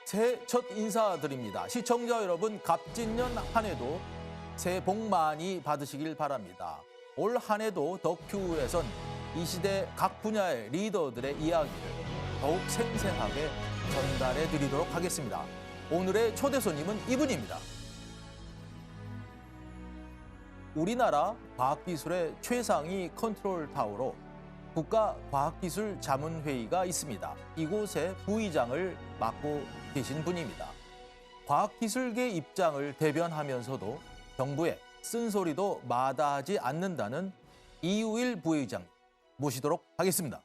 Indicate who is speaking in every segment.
Speaker 1: 새해 첫 인사드립니다. 시청자 여러분, 갑진년 한 해도 새해 복 많이 받으시길 바랍니다. 올 한 해도 덕큐에선 이 시대 각 분야의 리더들의 이야기를 더욱 생생하게 전달해 드리도록 하겠습니다. 오늘의 초대 손님은 이분입니다. 우리나라 과학기술의 최상위 컨트롤 타워로 국가과학기술자문회의가 있습니다. 이곳의 부의장을 맡고 계신 분입니다. 과학기술계 입장을 대변하면서도 정부의 쓴소리도 마다하지 않는다는 이우일 부의장 모시도록 하겠습니다.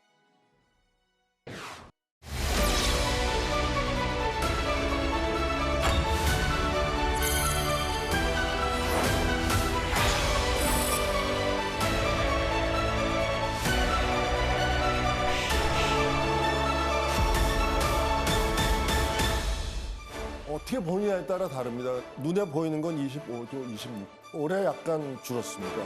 Speaker 2: 어떻게 보느냐에 따라 다릅니다. 눈에 보이는 건 25조, 26. 올해 약간 줄었습니다.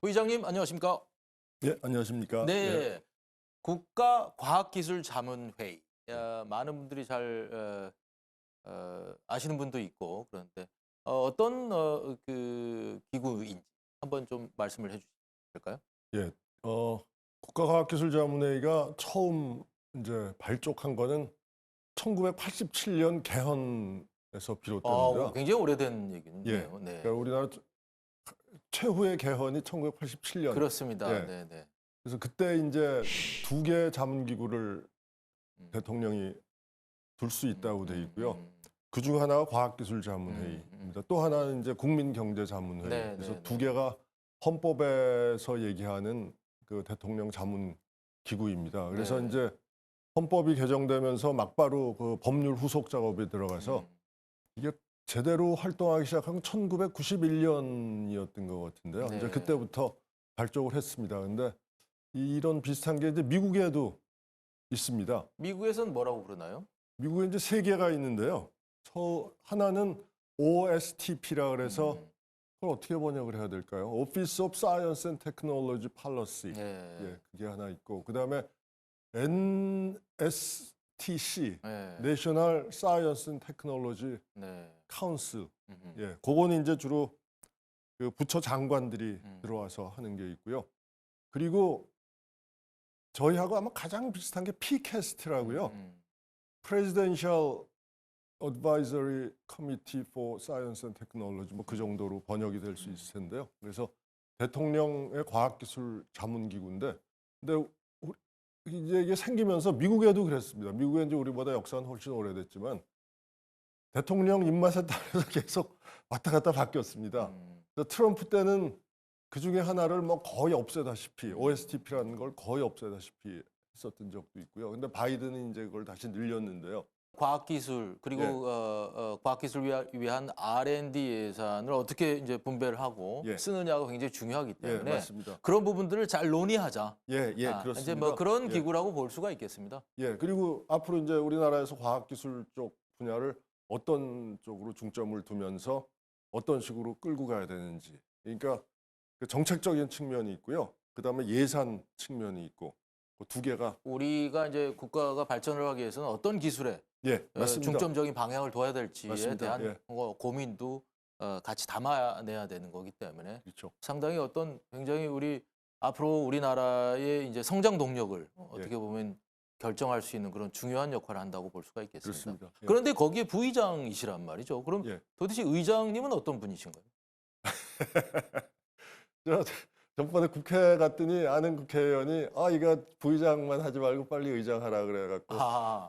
Speaker 1: 부의장님 안녕하십니까?
Speaker 2: 네, 안녕하십니까?
Speaker 1: 네, 국가과학기술자문회의. 많은 분들이 잘 아시는 분도 있고 그런데 어떤 그 기구인지 한번 좀 말씀을 해주실까요?
Speaker 2: 예, 국가과학기술자문회의가 처음 이제 발족한 거는 1987년 개헌에서 비롯됩니다.
Speaker 1: 굉장히 오래된 얘기네요.
Speaker 2: 예,
Speaker 1: 네.
Speaker 2: 그러니까 우리나라 최후의 개헌이 1987년.
Speaker 1: 그렇습니다.
Speaker 2: 예.
Speaker 1: 네, 네.
Speaker 2: 그래서 그때 이제 두 개의 자문기구를 대통령이 둘 수 있다고 돼 있고요. 그중 하나가 과학기술자문회의입니다. 또 하나는 이제 국민경제자문회의.
Speaker 1: 네,
Speaker 2: 그래서
Speaker 1: 네,
Speaker 2: 두
Speaker 1: 네.
Speaker 2: 개가 헌법에서 얘기하는 그 대통령 자문 기구입니다. 그래서
Speaker 1: 네.
Speaker 2: 이제 헌법이 개정되면서 막바로 그 법률 후속 작업에 들어가서 이게 제대로 활동하기 시작한 건 1991년이었던 것 같은데요.
Speaker 1: 네.
Speaker 2: 이제 그때부터 발족을 했습니다. 근데 이런 비슷한 게 이제 미국에도 있습니다.
Speaker 1: 미국에서는 뭐라고 그러나요?
Speaker 2: 미국에 이제 세 개가 있는데요. 하나는 OSTP라 그래서 그걸 어떻게 번역을 해야 될까요? Office of Science and Technology Policy.
Speaker 1: 네.
Speaker 2: 예, 그게 하나 있고 그다음에 NSTC,
Speaker 1: 네.
Speaker 2: National Science and Technology
Speaker 1: 네.
Speaker 2: Council.
Speaker 1: 음흠.
Speaker 2: 예, 그거는 이제 주로 그 부처 장관들이
Speaker 1: 음.
Speaker 2: 들어와서 하는 게 있고요. 그리고 저희하고 아마 가장 비슷한 게 PCAST라고요. Presidential Advisory Committee for Science and Technology, 뭐 그 정도로 번역이 될 수 있을 텐데요. 그래서 대통령의 과학기술 자문기구인데, 근데 이제 이게 생기면서 미국에도 그랬습니다. 미국에 이제 우리보다 역사는 훨씬 오래됐지만 대통령 입맛에 따라서 계속 왔다 갔다 바뀌었습니다. 그래서 트럼프 때는 그 중에 하나를 뭐 거의 없애다시피 OSTP라는 걸 거의 없애다시피 했었던 적도 있고요. 근데 바이든은 이제 그걸 다시 늘렸는데요.
Speaker 1: 과학기술 그리고
Speaker 2: 예.
Speaker 1: 과학기술 위한 R&D 예산을 어떻게 이제 분배를 하고
Speaker 2: 예.
Speaker 1: 쓰느냐가 굉장히 중요하기
Speaker 2: 예,
Speaker 1: 때문에
Speaker 2: 맞습니다.
Speaker 1: 그런 부분들을 잘 논의하자.
Speaker 2: 예, 예, 그렇습니다.
Speaker 1: 이제 뭐 그런
Speaker 2: 예.
Speaker 1: 기구라고 볼 수가 있겠습니다.
Speaker 2: 예, 그리고 앞으로 이제 우리나라에서 과학기술 쪽 분야를 어떤 쪽으로 중점을 두면서 어떤 식으로 끌고 가야 되는지. 그러니까 그 정책적인 측면이 있고요. 그다음에 예산 측면이 있고 그 두 개가
Speaker 1: 우리가 이제 국가가 발전을 하기 위해서는 어떤 기술에
Speaker 2: 예, 맞습니다.
Speaker 1: 중점적인 방향을 둬야 될지에
Speaker 2: 맞습니다.
Speaker 1: 대한
Speaker 2: 예.
Speaker 1: 고민도 같이 담아내야 되는 거기 때문에
Speaker 2: 그렇죠.
Speaker 1: 상당히 어떤 굉장히 앞으로 우리나라의 이제 성장 동력을 어떻게
Speaker 2: 예.
Speaker 1: 보면 결정할 수 있는 그런 중요한 역할을 한다고 볼 수가 있겠습니다.
Speaker 2: 그렇습니다. 예.
Speaker 1: 그런데 거기에 부의장이시란 말이죠. 그럼
Speaker 2: 예.
Speaker 1: 도대체 의장님은 어떤 분이신가요?
Speaker 2: 저 전번에 국회 갔더니 아는 국회의원이 이거 부의장만 하지 말고 빨리 의장하라 그래갖고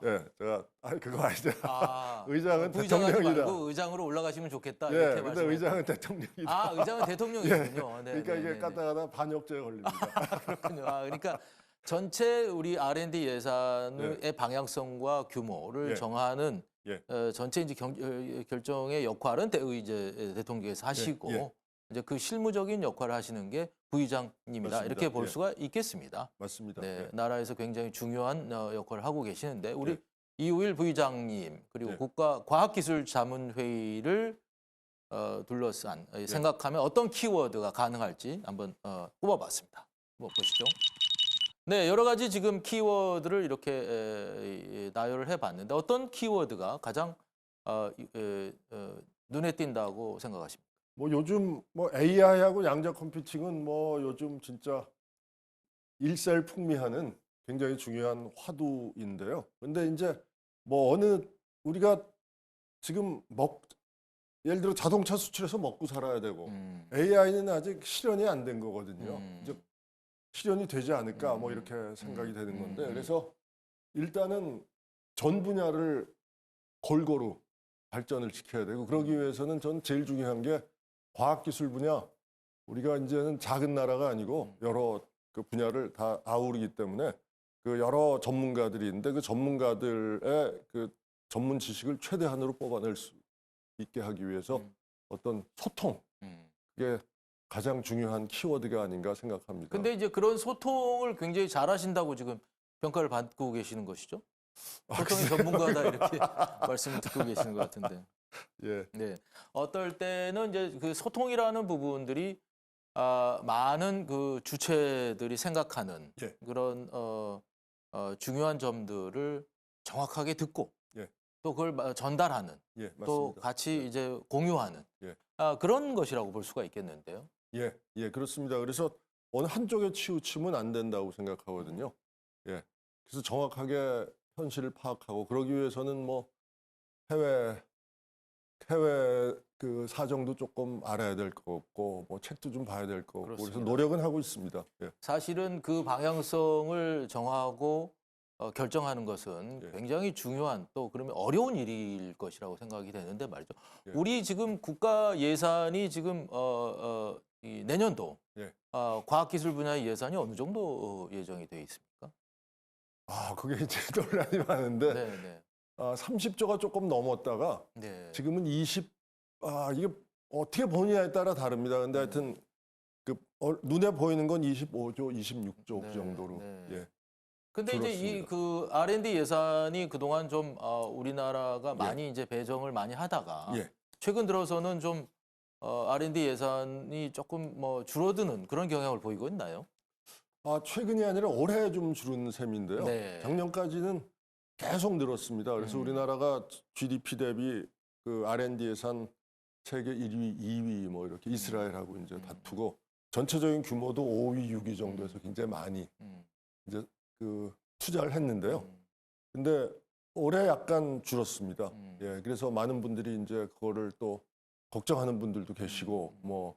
Speaker 2: 예, 제가 그거 아니죠. 의장은
Speaker 1: 부의장 하지
Speaker 2: 대통령이다.
Speaker 1: 말고 의장으로 올라가시면 좋겠다.
Speaker 2: 예,
Speaker 1: 이렇게
Speaker 2: 근데
Speaker 1: 말씀하셨어요.
Speaker 2: 의장은 대통령이다.
Speaker 1: 의장은 대통령이군요. 네,
Speaker 2: 그러니까
Speaker 1: 네,
Speaker 2: 이게
Speaker 1: 네,
Speaker 2: 까다가다 반역죄에 걸립니다.
Speaker 1: 그렇군요. 그러니까 전체 우리 R&D 예산의 방향성과 규모를
Speaker 2: 예.
Speaker 1: 정하는
Speaker 2: 예.
Speaker 1: 전체 이제 결정의 역할은 이제 대통령께서 하시고
Speaker 2: 예.
Speaker 1: 이제 그 실무적인 역할을 하시는 게 부의장님이다.
Speaker 2: 맞습니다.
Speaker 1: 이렇게 볼
Speaker 2: 예.
Speaker 1: 수가 있겠습니다.
Speaker 2: 맞습니다.
Speaker 1: 네,
Speaker 2: 예.
Speaker 1: 나라에서 굉장히 중요한 역할을 하고 계시는데 우리
Speaker 2: 예.
Speaker 1: 이우일 부의장님 그리고
Speaker 2: 예.
Speaker 1: 국가과학기술자문회의를 둘러싼 생각하면 어떤 키워드가 가능할지 한번 꼽아봤습니다. 한번 보시죠. 네, 여러 가지 지금 키워드를 이렇게 나열을 해봤는데 어떤 키워드가 가장 눈에 띈다고 생각하십니까?
Speaker 2: 뭐 요즘 뭐 AI하고 양자 컴퓨팅은 뭐 요즘 진짜 일살풍미하는 굉장히 중요한 화두인데요. 근데 이제 뭐 어느 우리가 지금 예를 들어 자동차 수출해서 먹고 살아야 되고 AI는 아직 실현이 안 된 거거든요. 이제 실현이 되지 않을까 뭐 이렇게 생각이 되는 건데 그래서 일단은 전 분야를 골고루 발전을 시켜야 되고 그러기 위해서는 전 제일 중요한 게 과학기술 분야. 우리가 이제는 작은 나라가 아니고 여러 그 분야를 다 아우르기 때문에 그 여러 전문가들이 있는데 그 전문가들의 그 전문 지식을 최대한으로 뽑아낼 수 있게 하기 위해서 어떤 소통, 그게 가장 중요한 키워드가 아닌가 생각합니다.
Speaker 1: 근데 이제 그런 소통을 굉장히 잘하신다고 지금 평가를 받고 계시는 것이죠? 소통의 전문가다 이렇게 말씀을 듣고 계시는 것 같은데.
Speaker 2: 예,
Speaker 1: 네. 어떨 때는 이제 그 소통이라는 부분들이 많은 그 주체들이 생각하는
Speaker 2: 예.
Speaker 1: 그런 중요한 점들을 정확하게 듣고
Speaker 2: 예.
Speaker 1: 또 그걸 전달하는
Speaker 2: 예,
Speaker 1: 또
Speaker 2: 맞습니다.
Speaker 1: 같이 이제 공유하는
Speaker 2: 예.
Speaker 1: 그런 것이라고 볼 수가 있겠는데요.
Speaker 2: 예, 예, 그렇습니다. 그래서 어느 한쪽에 치우치면 안 된다고 생각하거든요. 예, 그래서 정확하게 현실을 파악하고 그러기 위해서는 뭐 해외 그 사정도 조금 알아야 될 거고 뭐 책도 좀 봐야 될 거고 그래서
Speaker 1: 그렇습니다.
Speaker 2: 노력은 하고 있습니다. 예.
Speaker 1: 사실은 그 방향성을 정하고 결정하는 것은
Speaker 2: 예.
Speaker 1: 굉장히 중요한 또 그러면 어려운 일일 것이라고 생각이 되는데 말이죠.
Speaker 2: 예.
Speaker 1: 우리 지금 국가 예산이 지금 이 내년도
Speaker 2: 예.
Speaker 1: 과학기술 분야의 예산이 어느 정도 예정이 되어 있습니까?
Speaker 2: 아, 그게 이제 논란이 많은데
Speaker 1: 네, 네,
Speaker 2: 30조가 조금 넘었다가
Speaker 1: 네.
Speaker 2: 지금은 이게 어떻게 보느냐에 따라 다릅니다. 근데 하여튼 그 눈에 보이는 건 25조, 26조
Speaker 1: 네,
Speaker 2: 그 정도로.
Speaker 1: 네.
Speaker 2: 예.
Speaker 1: 근데 이제 이
Speaker 2: 줄었습니다.
Speaker 1: 그 R&D 예산이 그동안 좀 우리나라가 많이 이제 배정을 많이 하다가
Speaker 2: 예.
Speaker 1: 최근 들어서는 좀 R&D 예산이 조금 뭐 줄어드는 그런 경향을 보이고 있나요?
Speaker 2: 최근이 아니라 올해 좀 줄은 셈인데요.
Speaker 1: 네.
Speaker 2: 작년까지는 계속 늘었습니다. 그래서 우리나라가 GDP 대비 그 R&D 예산 세계 1위, 2위 뭐 이렇게 이스라엘하고 이제 다투고 전체적인 규모도 5위, 6위 정도에서 굉장히 많이 이제 그 투자를 했는데요. 근데 올해 약간 줄었습니다. 예, 그래서 많은 분들이 이제 그거를 또 걱정하는 분들도 계시고 뭐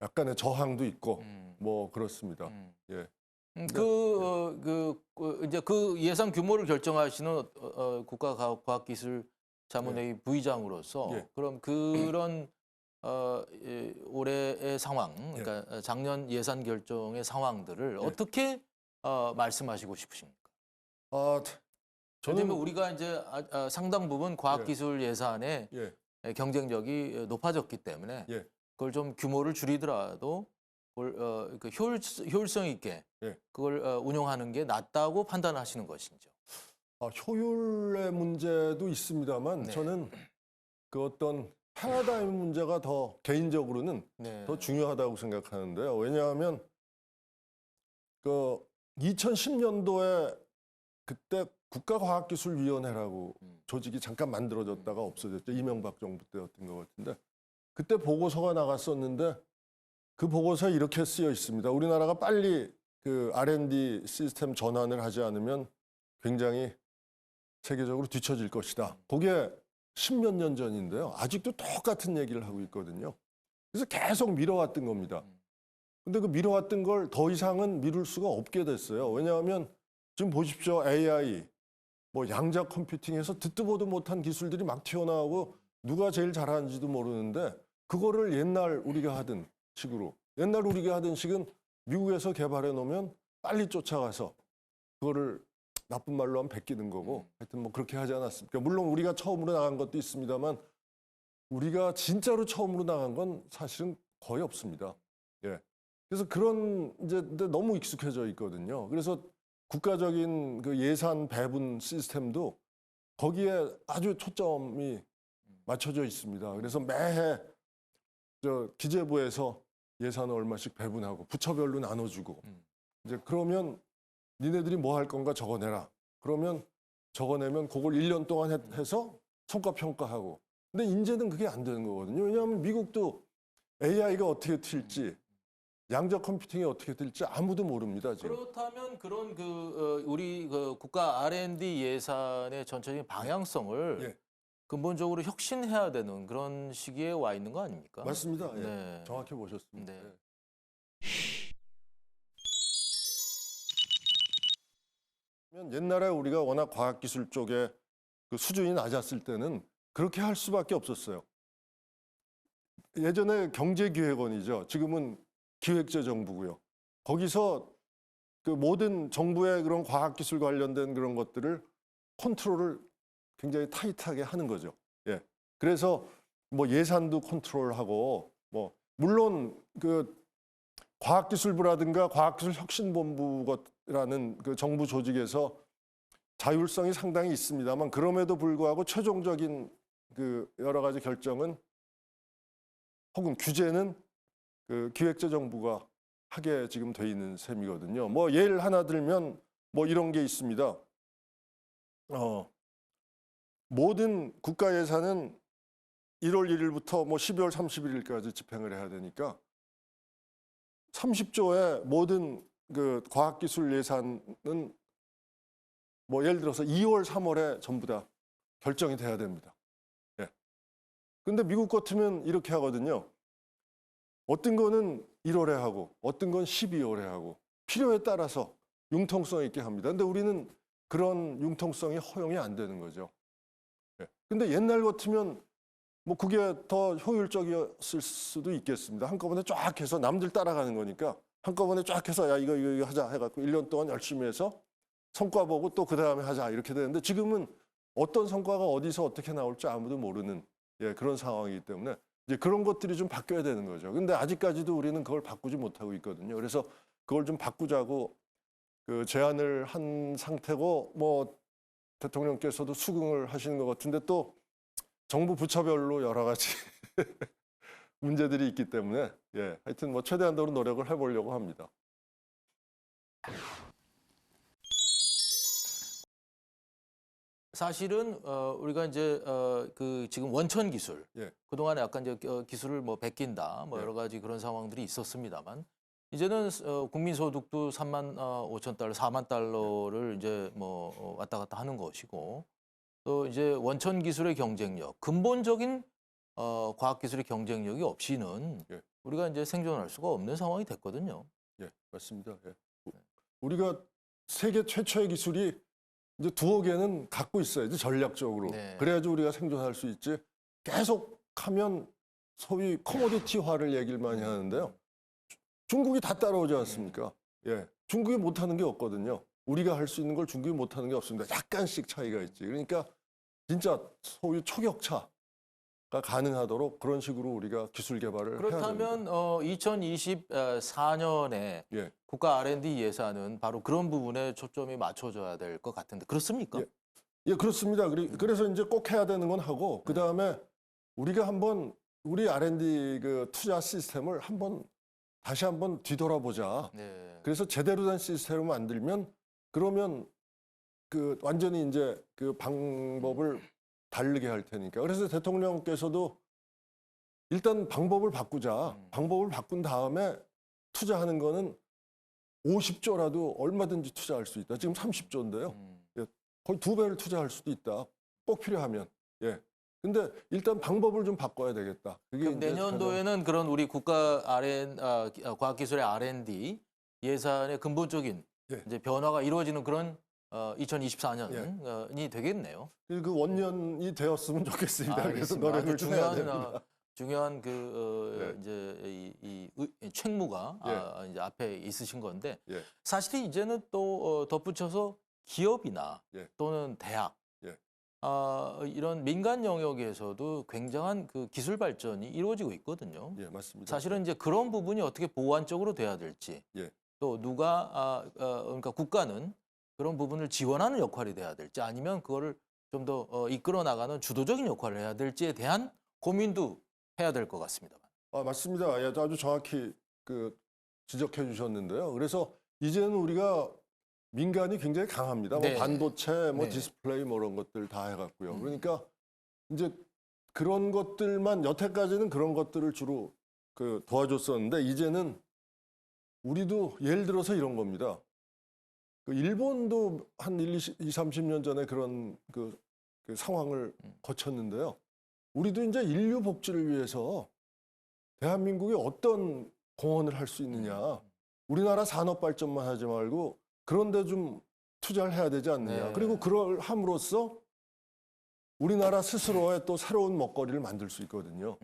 Speaker 2: 약간의 저항도 있고 뭐 그렇습니다. 예.
Speaker 1: 이제 그 예산 규모를 결정하시는 국가과학기술자문회의 부의장으로서
Speaker 2: 예.
Speaker 1: 그럼 그런 올해의 상황, 그러니까 작년 예산 결정의 상황들을 어떻게 말씀하시고 싶으십니까?
Speaker 2: 저는
Speaker 1: 왜냐면 우리가 이제 상당 부분 과학기술 예산의
Speaker 2: 예,
Speaker 1: 경쟁력이 높아졌기 때문에
Speaker 2: 예.
Speaker 1: 그걸 좀 규모를 줄이더라도 그걸 그 효율성 있게
Speaker 2: 예.
Speaker 1: 그걸 운용하는 게 낫다고 판단하시는 것이죠.
Speaker 2: 효율의 문제도 있습니다만
Speaker 1: 네.
Speaker 2: 저는 그 어떤 패러다임 문제가 더 개인적으로는
Speaker 1: 네.
Speaker 2: 더 중요하다고 생각하는데요. 왜냐하면 그 2010년도에 그때 국가과학기술위원회라고 조직이 잠깐 만들어졌다가 없어졌죠. 이명박 정부 때였던 것 같은데 그때 보고서가 나갔었는데 그 보고서에 이렇게 쓰여 있습니다. 우리나라가 빨리 그 R&D 시스템 전환을 하지 않으면 굉장히 세계적으로 뒤처질 것이다. 그게 10몇 년 전인데요. 아직도 똑같은 얘기를 하고 있거든요. 그래서 계속 미뤄왔던 겁니다. 근데 그 미뤄왔던 걸 더 이상은 미룰 수가 없게 됐어요. 왜냐하면 지금 보십시오. AI, 뭐 양자 컴퓨팅에서 듣도 보도 못한 기술들이 막 튀어나오고 누가 제일 잘하는지도 모르는데 그거를 옛날 우리가 하던 식으로 옛날 우리가 하던 식은 미국에서 개발해 놓으면 빨리 쫓아가서 그거를 나쁜 말로 하면 베끼는 거고 하여튼 뭐 그렇게 하지 않았습니까? 물론 우리가 처음으로 나간 것도 있습니다만 우리가 진짜로 처음으로 나간 건 사실은 거의 없습니다. 예. 그래서 그런 이제 근데 너무 익숙해져 있거든요. 그래서 국가적인 그 예산 배분 시스템도 거기에 아주 초점이 맞춰져 있습니다. 그래서 매해 기재부에서 예산을 얼마씩 배분하고 부처별로 나눠주고 이제 그러면 니네들이 뭐 할 건가 적어내라. 그러면 적어내면 그걸 1년 동안 해서 성과 평가하고. 근데 이제는 그게 안 되는 거거든요. 왜냐하면 미국도 AI가 어떻게 튈지 양자 컴퓨팅이 어떻게 될지 아무도 모릅니다, 지금.
Speaker 1: 그렇다면 그런 우리 그 국가 R&D 예산의 전체적인 방향성을
Speaker 2: 예.
Speaker 1: 근본적으로 혁신해야 되는 그런 시기에 와 있는 거 아닙니까?
Speaker 2: 맞습니다. 예.
Speaker 1: 네.
Speaker 2: 정확히 보셨습니다.
Speaker 1: 네.
Speaker 2: 예. 옛날에 우리가 워낙 과학기술 쪽에 그 수준이 낮았을 때는 그렇게 할 수밖에 없었어요. 예전에 경제기획원이죠. 지금은 기획재정부고요. 거기서 그 모든 정부의 그런 과학기술 관련된 그런 것들을 컨트롤을 굉장히 타이트하게 하는 거죠. 예. 그래서 뭐 예산도 컨트롤하고 뭐 물론 그 과학기술부라든가 과학기술혁신본부라는 그 정부 조직에서 자율성이 상당히 있습니다만 그럼에도 불구하고 최종적인 그 여러 가지 결정은 혹은 규제는 그 기획재정부가 하게 지금 돼 있는 셈이거든요. 뭐 예를 하나 들면 뭐 이런 게 있습니다. 모든 국가 예산은 1월 1일부터 뭐 12월 31일까지 집행을 해야 되니까 30조의 모든 그 과학기술 예산은 뭐 예를 들어서 2월, 3월에 전부 다 결정이 돼야 됩니다. 예. 근데 미국 같으면 이렇게 하거든요. 어떤 거는 1월에 하고 어떤 건 12월에 하고 필요에 따라서 융통성 있게 합니다. 근데 우리는 그런 융통성이 허용이 안 되는 거죠. 예. 근데 옛날 같으면 뭐 그게 더 효율적이었을 수도 있겠습니다. 한꺼번에 쫙 해서 남들 따라가는 거니까 한꺼번에 쫙 해서 야 이거 하자 해갖고 1년 동안 열심히 해서 성과 보고 또 그 다음에 하자 이렇게 되는데 지금은 어떤 성과가 어디서 어떻게 나올지 아무도 모르는 그런 상황이기 때문에 이제 그런 것들이 좀 바뀌어야 되는 거죠. 근데 아직까지도 우리는 그걸 바꾸지 못하고 있거든요. 그래서 그걸 좀 바꾸자고 그 제안을 한 상태고 뭐 대통령께서도 수긍을 하시는 것 같은데 또 정부 부처별로 여러 가지 문제들이 있기 때문에 하여튼 뭐 최대한도로 노력을 해보려고 합니다.
Speaker 1: 사실은 우리가 이제 그 지금 원천 기술
Speaker 2: 예.
Speaker 1: 그동안에 약간 이제 기술을 뭐 베낀다 뭐
Speaker 2: 예.
Speaker 1: 여러 가지 그런 상황들이 있었습니다만 이제는 국민 소득도 3만 5천 달러, 4만 달러를 이제 뭐 왔다 갔다 하는 것이고 또 이제 원천 기술의 경쟁력, 근본적인 과학 기술의 경쟁력이 없이는
Speaker 2: 예.
Speaker 1: 우리가 이제 생존할 수가 없는 상황이 됐거든요.
Speaker 2: 예, 맞습니다. 예. 우리가 세계 최초의 기술이 이제 2억 개는 갖고 있어야지 전략적으로.
Speaker 1: 네.
Speaker 2: 그래야지 우리가 생존할 수 있지. 계속 하면 소위 커머디티화를 얘기를 많이 하는데요. 중국이 다 따라오지 않습니까? 예, 중국이 못하는 게 없거든요. 우리가 할 수 있는 걸 중국이 못하는 게 없습니다. 약간씩 차이가 있지. 그러니까 진짜 소위 초격차가 가능하도록 그런 식으로 우리가 기술 개발을 해야 됩니다.
Speaker 1: 그렇다면 2024년에
Speaker 2: 예.
Speaker 1: 국가 R&D 예산은 바로 그런 부분에 초점이 맞춰져야 될 것 같은데 그렇습니까?
Speaker 2: 예, 그렇습니다. 그래서 이제 꼭 해야 되는 건 하고 그 다음에 우리가 한번 우리 R&D 그 투자 시스템을 다시 한번 뒤돌아보자.
Speaker 1: 네.
Speaker 2: 그래서 제대로 된 시스템을 만들면 그러면 그 완전히 이제 그 방법을 다르게 할 테니까. 그래서 대통령께서도 일단 방법을 바꾸자. 방법을 바꾼 다음에 투자하는 거는 50조라도 얼마든지 투자할 수 있다. 지금 30조인데요. 거의 2배를 투자할 수도 있다. 꼭 필요하면. 예. 근데 일단 방법을 좀 바꿔야 되겠다. 그게
Speaker 1: 그럼
Speaker 2: 이제
Speaker 1: 내년도에는 그런 우리 국가 과학기술의 R&D 예산의 근본적인
Speaker 2: 예.
Speaker 1: 이제 변화가 이루어지는 그런 2024년이 되겠네요.
Speaker 2: 그 원년이 되었으면 좋겠습니다. 그래서
Speaker 1: 알겠습니다.
Speaker 2: 노력을
Speaker 1: 아주
Speaker 2: 좀 해야 됩니다.
Speaker 1: 중요한
Speaker 2: 예.
Speaker 1: 이제 이 책무가 이제 앞에 있으신 건데
Speaker 2: 예.
Speaker 1: 사실 이제는 또 덧붙여서 기업이나
Speaker 2: 예.
Speaker 1: 또는 대학
Speaker 2: 예.
Speaker 1: 이런 민간 영역에서도 굉장한 그 기술 발전이 이루어지고 있거든요.
Speaker 2: 예, 맞습니다.
Speaker 1: 사실은 이제 그런 부분이 어떻게 보완적으로 돼야 될지,
Speaker 2: 예.
Speaker 1: 또 누가 그러니까 국가는 그런 부분을 지원하는 역할이 돼야 될지, 아니면 그거를 좀 더 이끌어 나가는 주도적인 역할을 해야 될지에 대한 고민도 해야 될 것 같습니다.
Speaker 2: 맞습니다. 예, 아주 정확히 그 지적해 주셨는데요. 그래서 이제는 우리가 민간이 굉장히 강합니다.
Speaker 1: 네.
Speaker 2: 뭐 반도체, 뭐
Speaker 1: 네.
Speaker 2: 디스플레이 뭐 이런 것들 다 해갖고요. 그러니까 이제 그런 것들만 여태까지는 그런 것들을 주로 그 도와줬었는데 이제는 우리도 예를 들어서 이런 겁니다. 그 일본도 한 30년 전에 그런 그 상황을 거쳤는데요. 우리도 이제 인류 복지를 위해서 대한민국이 어떤 공헌을 할 수 있느냐. 우리나라 산업 발전만 하지 말고 그런 데 좀 투자를 해야 되지 않느냐.
Speaker 1: 네.
Speaker 2: 그리고 그걸 함으로써 우리나라 스스로의 또 새로운 먹거리를 만들 수 있거든요.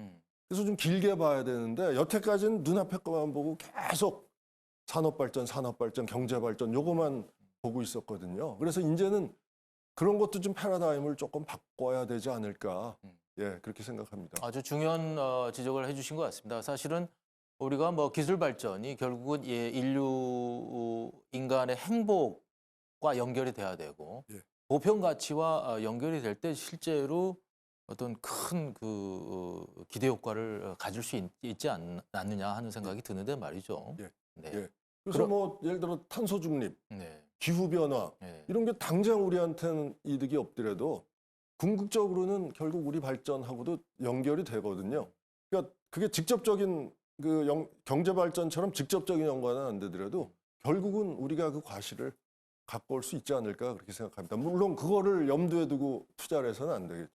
Speaker 2: 그래서 좀 길게 봐야 되는데 여태까지는 눈앞에 것만 보고 계속 산업 발전, 경제 발전 요거만 보고 있었거든요. 그래서 이제는 그런 것도 좀 패러다임을 조금 바꿔야 되지 않을까. 예, 그렇게 생각합니다.
Speaker 1: 아주 중요한 지적을 해주신 것 같습니다. 사실은 우리가 뭐 기술 발전이 결국은 인류 인간의 행복과 연결이 돼야 되고
Speaker 2: 예.
Speaker 1: 보편 가치와 연결이 될 때 실제로 어떤 큰 그 기대 효과를 가질 수 있지 않느냐 하는 생각이 드는데 말이죠.
Speaker 2: 예.
Speaker 1: 네.
Speaker 2: 예. 그래서 뭐 예를 들어 탄소 중립,
Speaker 1: 네.
Speaker 2: 기후 변화
Speaker 1: 네.
Speaker 2: 이런 게 당장 우리한테는 이득이 없더라도 궁극적으로는 결국 우리 발전하고도 연결이 되거든요. 그러니까 그게 직접적인 그 경제 발전처럼 직접적인 연관은 안 되더라도 결국은 우리가 그 과실을 갖고 올 수 있지 않을까 그렇게 생각합니다. 물론 그거를 염두에 두고 투자를 해서는 안 되겠죠.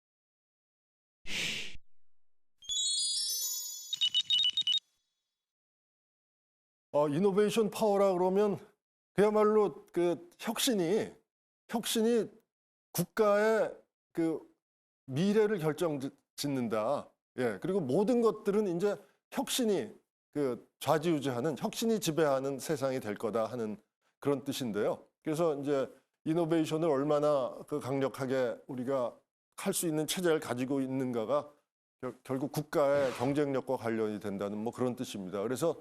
Speaker 2: 이노베이션 파워라 그러면 그야말로 그 혁신이 국가의 그 미래를 결정짓는다. 예. 그리고 모든 것들은 이제 혁신이 그 좌지우지하는 혁신이 지배하는 세상이 될 거다 하는 그런 뜻인데요. 그래서 이제 이노베이션을 얼마나 그 강력하게 우리가 할 수 있는 체제를 가지고 있는가가 결국 국가의 경쟁력과 관련이 된다는 뭐 그런 뜻입니다. 그래서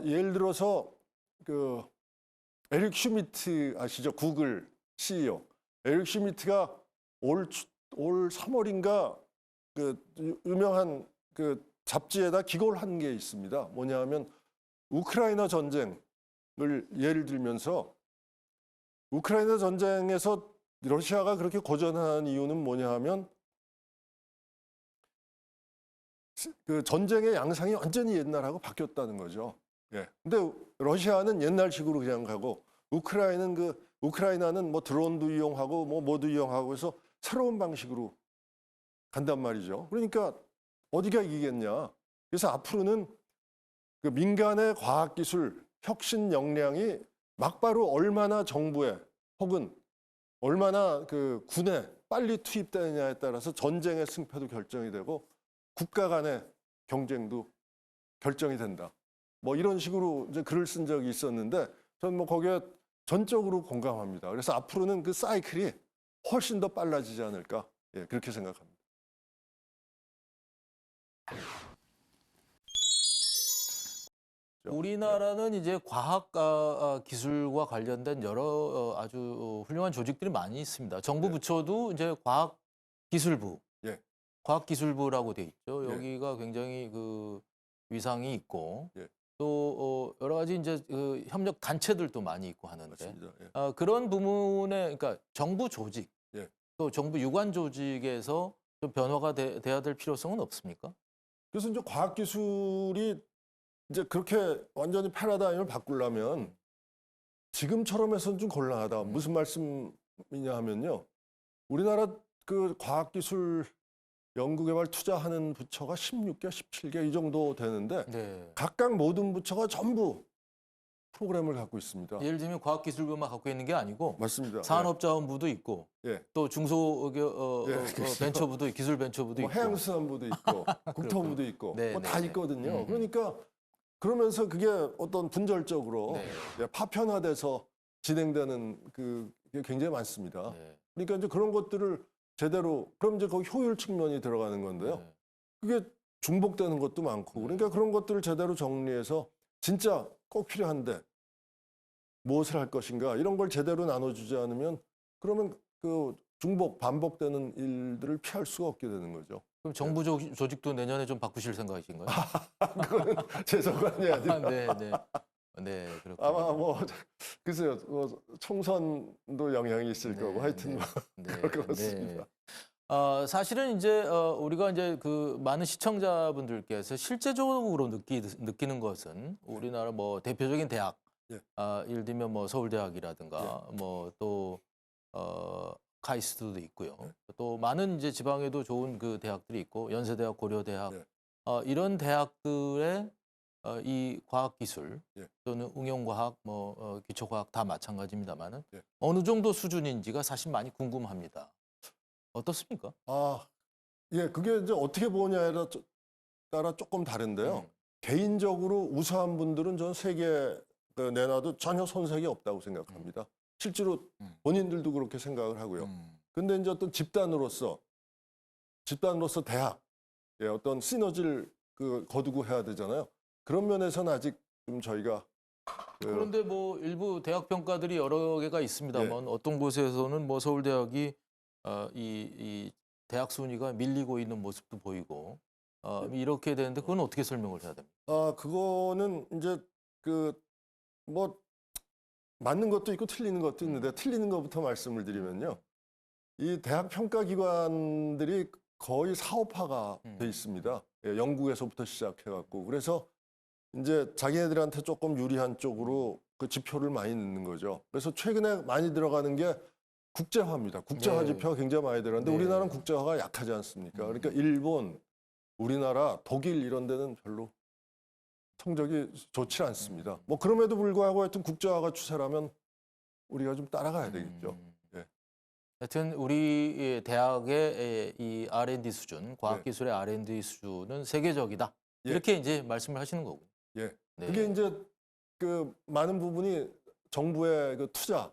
Speaker 2: 예를 들어서 그 에릭 슈미트 아시죠? 구글 CEO. 에릭 슈미트가 올 3월인가 그 유명한 그 잡지에다 기고를 한 게 있습니다. 뭐냐하면 우크라이나 전쟁을 예를 들면서 우크라이나 전쟁에서 러시아가 그렇게 고전한 이유는 뭐냐 하면 그 전쟁의 양상이 완전히 옛날하고 바뀌었다는 거죠. 예. 근데 러시아는 옛날식으로 그냥 가고 우크라이나는 뭐 드론도 이용하고 뭐 뭐도 이용하고 해서 새로운 방식으로 간단 말이죠. 그러니까 어디가 이기겠냐. 그래서 앞으로는 그 민간의 과학기술 혁신 역량이 막바로 얼마나 정부에 혹은 얼마나 그 군에 빨리 투입되느냐에 따라서 전쟁의 승패도 결정이 되고 국가 간의 경쟁도 결정이 된다. 뭐 이런 식으로 이제 글을 쓴 적이 있었는데 저는 뭐 거기에 전적으로 공감합니다. 그래서 앞으로는 그 사이클이 훨씬 더 빨라지지 않을까. 예, 그렇게 생각합니다.
Speaker 1: 우리나라는 이제 과학 기술과 관련된 여러 아주 훌륭한 조직들이 많이 있습니다. 정부
Speaker 2: 네.
Speaker 1: 부처도 이제 과학기술부,
Speaker 2: 예.
Speaker 1: 과학기술부라고 돼 있죠.
Speaker 2: 예.
Speaker 1: 여기가 굉장히 그 위상이 있고
Speaker 2: 예.
Speaker 1: 또 여러 가지 이제 그 협력 단체들도 많이 있고 하는데
Speaker 2: 맞습니다. 예.
Speaker 1: 그런 부분에 그러니까 정부 조직
Speaker 2: 예.
Speaker 1: 또 정부 유관 조직에서 좀 변화가 돼야 될 필요성은 없습니까?
Speaker 2: 그래서 이제 과학기술이 이제 그렇게 완전히 패러다임을 바꾸려면 지금처럼 해서는 좀 곤란하다. 무슨 말씀이냐 하면요. 우리나라 그 과학기술 연구개발 투자하는 부처가 16개, 17개 이 정도 되는데
Speaker 1: 네.
Speaker 2: 각각 모든 부처가 전부 프로그램을 갖고 있습니다.
Speaker 1: 예를 들면 과학기술부만 갖고 있는 게 아니고
Speaker 2: 맞습니다.
Speaker 1: 산업자원부도 있고
Speaker 2: 예.
Speaker 1: 또
Speaker 2: 그렇죠.
Speaker 1: 벤처부도 기술벤처부도
Speaker 2: 뭐
Speaker 1: 있고
Speaker 2: 해양수산부도 있고 국토부도 있고
Speaker 1: 네,
Speaker 2: 뭐
Speaker 1: 네,
Speaker 2: 다
Speaker 1: 네.
Speaker 2: 있거든요. 그러니까 그러면서 그게 어떤 분절적으로
Speaker 1: 네.
Speaker 2: 예, 파편화돼서 진행되는 그게 굉장히 많습니다.
Speaker 1: 네.
Speaker 2: 그러니까 이제 그런 것들을 제대로 그럼 이제 거기 효율 측면이 들어가는 건데요.
Speaker 1: 네.
Speaker 2: 그게 중복되는 것도 많고 그러니까 그런 것들을 제대로 정리해서 진짜 꼭 필요한데 무엇을 할 것인가 이런 걸 제대로 나눠주지 않으면 그러면 그 중복 반복되는 일들을 피할 수가 없게 되는 거죠.
Speaker 1: 그럼 정부 조직도 내년에 좀 바꾸실 생각이신가요?
Speaker 2: 그거는 제 소관이 아니라
Speaker 1: 네, 네. 네, 그렇군요.
Speaker 2: 아마 뭐 글쎄요 뭐 총선도 영향이 있을 거고 하여튼
Speaker 1: 네,
Speaker 2: 그럴 것 같습니다.
Speaker 1: 사실은 이제 우리가 이제 그 많은 시청자분들께서 실제적으로 느끼는 것은 우리나라 뭐 대표적인 대학,
Speaker 2: 예.
Speaker 1: 예를 들면 뭐 서울대학이라든가 뭐 또 카이스트도 있고요. 또 많은 이제 지방에도 좋은 그 대학들이 있고 연세대학, 고려대학
Speaker 2: 예.
Speaker 1: 이런 대학들의 이 과학기술
Speaker 2: 예.
Speaker 1: 또는 응용과학, 뭐 기초과학 다 마찬가지입니다만은
Speaker 2: 예.
Speaker 1: 어느 정도 수준인지가 사실 많이 궁금합니다. 어떻습니까?
Speaker 2: 예, 그게 이제 어떻게 보냐에 따라 조금 다른데요. 개인적으로 우수한 분들은 전 세계 내놔도 전혀 손색이 없다고 생각합니다. 실제로 본인들도 그렇게 생각을 하고요. 근데 이제 어떤 집단으로서 대학, 예, 어떤 시너지를 거두고 해야 되잖아요. 그런 면에서는 아직 좀 저희가
Speaker 1: 그런데 뭐 일부 대학 평가들이 여러 개가 있습니다만 어떤 곳에서는 뭐 서울대학이 이 대학 순위가 밀리고 있는 모습도 보이고 이렇게 되는데 그건 어떻게 설명을 해야 됩니까?
Speaker 2: 그거는 이제 뭐 맞는 것도 있고 틀리는 것도 있는데 틀리는 것부터 말씀을 드리면요. 이 대학 평가 기관들이 거의 사업화가 돼 있습니다. 예, 영국에서부터 시작해갖고 그래서 이제 자기네들한테 조금 유리한 쪽으로 그 지표를 많이 넣는 거죠. 그래서 최근에 많이 들어가는 게 국제화입니다. 국제화
Speaker 1: 네.
Speaker 2: 지표가 굉장히 많이 들어가는데
Speaker 1: 네.
Speaker 2: 우리나라는 국제화가 약하지 않습니까? 그러니까 일본, 우리나라, 독일 이런 데는 별로 성적이 좋지 않습니다. 뭐 그럼에도 불구하고 하여튼 국제화가 추세라면 우리가 좀 따라가야 되겠죠. 예.
Speaker 1: 하여튼 우리 대학의 이 R&D 수준, 과학기술의 R&D 수준은 세계적이다.
Speaker 2: 예.
Speaker 1: 이렇게 이제 말씀을 하시는 거군요.
Speaker 2: 예.
Speaker 1: 네.
Speaker 2: 그게 이제 많은 부분이 정부의 투자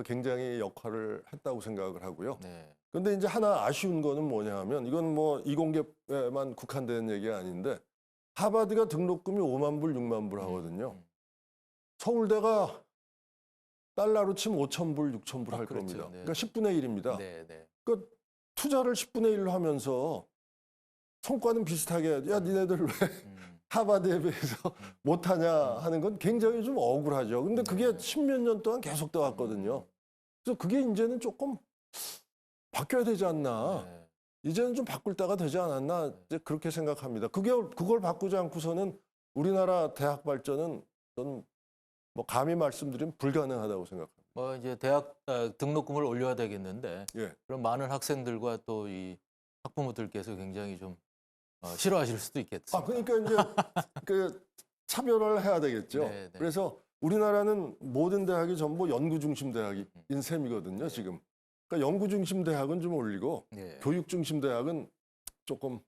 Speaker 2: 굉장히 역할을 했다고 생각을 하고요.
Speaker 1: 네.
Speaker 2: 근데 이제 하나 아쉬운 거는 뭐냐 하면 이건 뭐 이공계에만 국한된 얘기가 아닌데 하버드가 등록금이 5만 불, 6만 불 하거든요. 서울대가 달러로 치면 5천 불, 6천 불 할
Speaker 1: 그렇죠.
Speaker 2: 겁니다.
Speaker 1: 네.
Speaker 2: 그러니까 10분의 1입니다.
Speaker 1: 네, 네.
Speaker 2: 그러니까 투자를 10분의 1로 하면서 성과는 비슷하게 야 니네들 왜 하버드에 비해서 못하냐 하는 건 굉장히 좀 억울하죠. 근데 그게 10몇 년 동안 계속 돼 왔거든요. 그래서 그게 이제는 조금 바뀌어야 되지 않나.
Speaker 1: 네.
Speaker 2: 이제는 좀 바꿀 때가 되지 않았나 이제 그렇게 생각합니다. 그걸 바꾸지 않고서는 우리나라 대학 발전은 저는 뭐 감히 말씀드리면 불가능하다고 생각합니다.
Speaker 1: 뭐 이제 대학 등록금을 올려야 되겠는데
Speaker 2: 예.
Speaker 1: 그럼 많은 학생들과 또 이 학부모들께서 굉장히 좀 싫어하실 수도 있겠습니다.
Speaker 2: 그러니까 이제 차별화를 해야 되겠죠.
Speaker 1: 네, 네.
Speaker 2: 그래서 우리나라는 모든 대학이 전부 연구 중심 대학인 셈이거든요, 지금. 그러니까 연구 중심 대학은 좀 올리고
Speaker 1: 네.
Speaker 2: 교육 중심 대학은 조금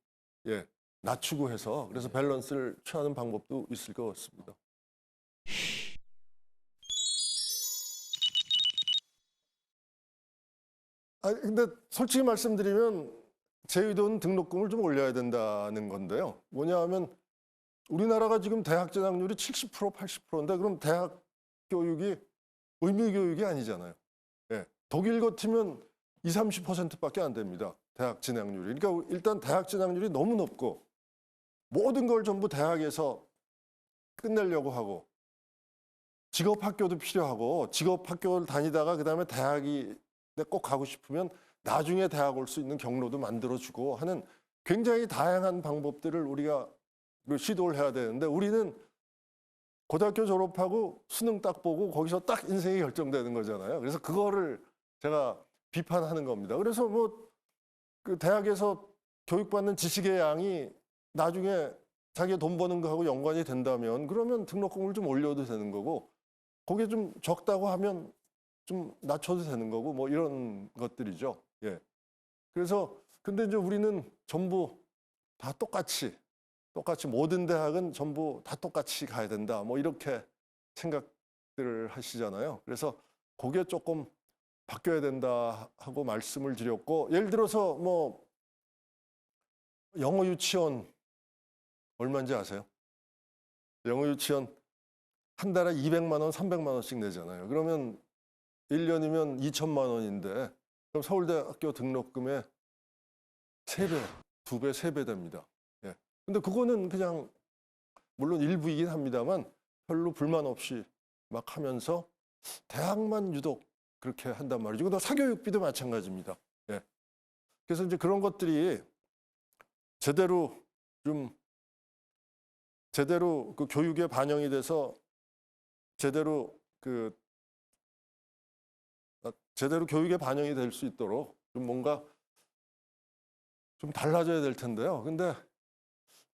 Speaker 2: 낮추고 해서 그래서 밸런스를 취하는 방법도 있을 것 같습니다. 근데 솔직히 말씀드리면 제 의도는 등록금을 좀 올려야 된다는 건데요. 뭐냐 하면 우리나라가 지금 대학 진학률이 70%, 80%인데 그럼 대학 교육이 의무 교육이 아니잖아요. 예. 독일 같으면 20, 30%밖에 안 됩니다. 대학 진학률이. 그러니까 일단 대학 진학률이 너무 높고 모든 걸 전부 대학에서 끝내려고 하고 직업학교도 필요하고 직업학교를 다니다가 그다음에 대학이 꼭 가고 싶으면 나중에 대학 올 수 있는 경로도 만들어주고 하는 굉장히 다양한 방법들을 우리가 시도를 해야 되는데 우리는 고등학교 졸업하고 수능 딱 보고 거기서 딱 인생이 결정되는 거잖아요. 그래서 그거를 제가 비판하는 겁니다. 그래서 뭐 대학에서 교육받는 지식의 양이 나중에 자기가 돈 버는 거하고 연관이 된다면 그러면 등록금을 좀 올려도 되는 거고 그게 좀 적다고 하면 좀 낮춰도 되는 거고 뭐 이런 것들이죠. 예. 그래서 근데 이제 우리는 전부 다 똑같이 모든 대학은 전부 다 똑같이 가야 된다. 뭐 이렇게 생각들을 하시잖아요. 그래서 그게 조금 바뀌어야 된다 하고 말씀을 드렸고, 예를 들어서 뭐 영어 유치원 얼마인지 아세요? 영어 유치원 한 달에 200만 원, 300만 원씩 내잖아요. 그러면 1년이면 2천만 원인데 그럼 서울대학교 등록금의 3배, 2배, 3배 됩니다. 예. 근데 그거는 그냥 물론 일부이긴 합니다만 별로 불만 없이 막 하면서 대학만 유독 그렇게 한단 말이죠. 근데 사교육비도 마찬가지입니다. 예. 그래서 이제 그런 것들이 제대로 그 교육에 반영이 돼서 제대로 교육에 반영이 될 수 있도록 좀 뭔가 좀 달라져야 될 텐데요. 근데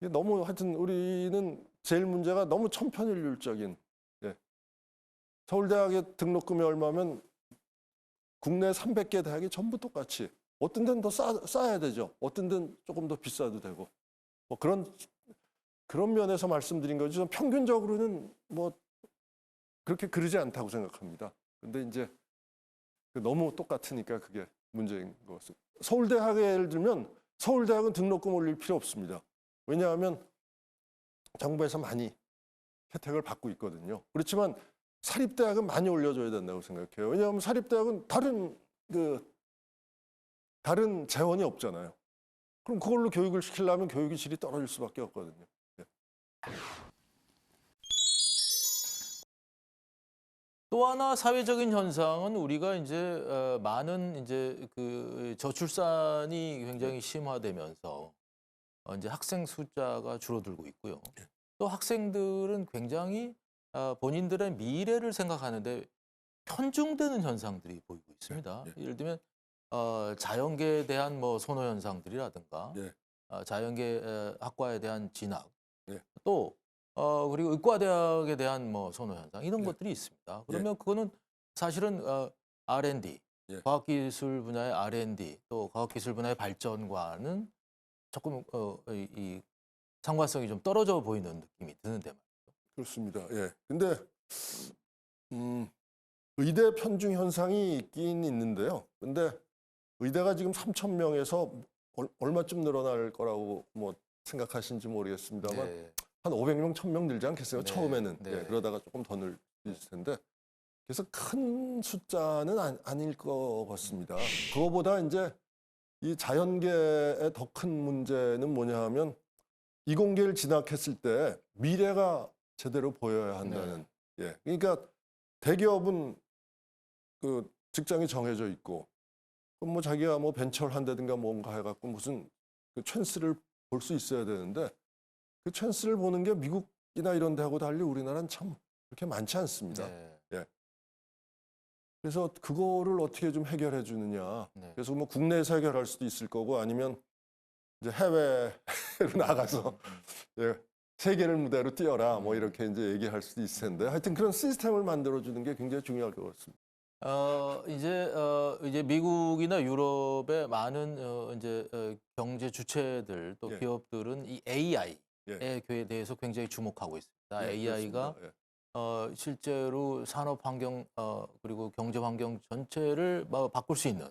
Speaker 2: 이게 너무 하여튼 우리는 제일 문제가 너무 천편일률적인. 예. 서울대학의 등록금이 얼마면 국내 300개 대학이 전부 똑같이 어떤 데는 더 싸야 되죠. 어떤 데는 조금 더 비싸도 되고. 뭐 그런 면에서 말씀드린 거죠. 좀 평균적으로는 뭐 그렇게 그러지 않다고 생각합니다. 근데 이제 너무 똑같으니까 그게 문제인 것 같습니다. 서울대학에 예를 들면 서울대학은 등록금 올릴 필요 없습니다. 왜냐하면 정부에서 많이 혜택을 받고 있거든요. 그렇지만 사립대학은 많이 올려줘야 된다고 생각해요. 왜냐하면 사립대학은 다른 재원이 없잖아요. 그럼 그걸로 교육을 시키려면 교육의 질이 떨어질 수밖에 없거든요. 예.
Speaker 1: 또 하나 사회적인 현상은 우리가 이제 많은 이제 그 저출산이 굉장히 심화되면서 이제 학생 숫자가 줄어들고 있고요. 또 학생들은 굉장히 본인들의 미래를 생각하는데 편중되는 현상들이 보이고 있습니다. 예를 들면 자연계에 대한 뭐 선호 현상들이라든가 자연계 학과에 대한 진학 또 그리고 의과대학에 대한 뭐 선호 현상 이런 것들이 있습니다. 그러면 그거는 사실은 R&D, 과학기술 분야의 R&D 또 과학기술 분야의 발전과는 조금 이 상관성이 좀 떨어져 보이는 느낌이 드는데 말이죠.
Speaker 2: 그렇습니다. 예. 근데 의대 편중 현상이 있긴 있는데요. 근데 의대가 지금 3,000명에서 얼마쯤 늘어날 거라고 뭐 생각하시는지 모르겠습니다만 한 500명, 1,000명 늘지 않겠어요? 처음에는. 예, 그러다가 조금 더 늘릴 텐데. 그래서 큰 숫자는 아닐 것 같습니다. 그거보다 이제 이 자연계의 더 큰 문제는 뭐냐 하면 이공계를 진학했을 때 미래가 제대로 보여야 한다는. 예. 그러니까 대기업은 그 직장이 정해져 있고 그럼 뭐 자기가 뭐 벤처를 한다든가 뭔가 해갖고 무슨 그 찬스를 볼 수 있어야 되는데 그 찬스를 보는 게 미국이나 이런 데하고 달리 우리나라는 참 그렇게 많지 않습니다. 예. 그래서 그거를 어떻게 좀 해결해 주느냐. 그래서 뭐 국내에서 해결할 수도 있을 거고 아니면 이제 해외로 나가서 예, 세계를 무대로 뛰어라 뭐 이렇게 이제 얘기할 수도 있을 텐데 하여튼 그런 시스템을 만들어 주는 게 굉장히 중요할 것 같습니다.
Speaker 1: 이제 미국이나 유럽의 많은 이제 경제 주체들 또 기업들은 이 AI에 대해서 굉장히 주목하고 있습니다. AI가 실제로 산업 환경 그리고 경제 환경 전체를 바꿀 수 있는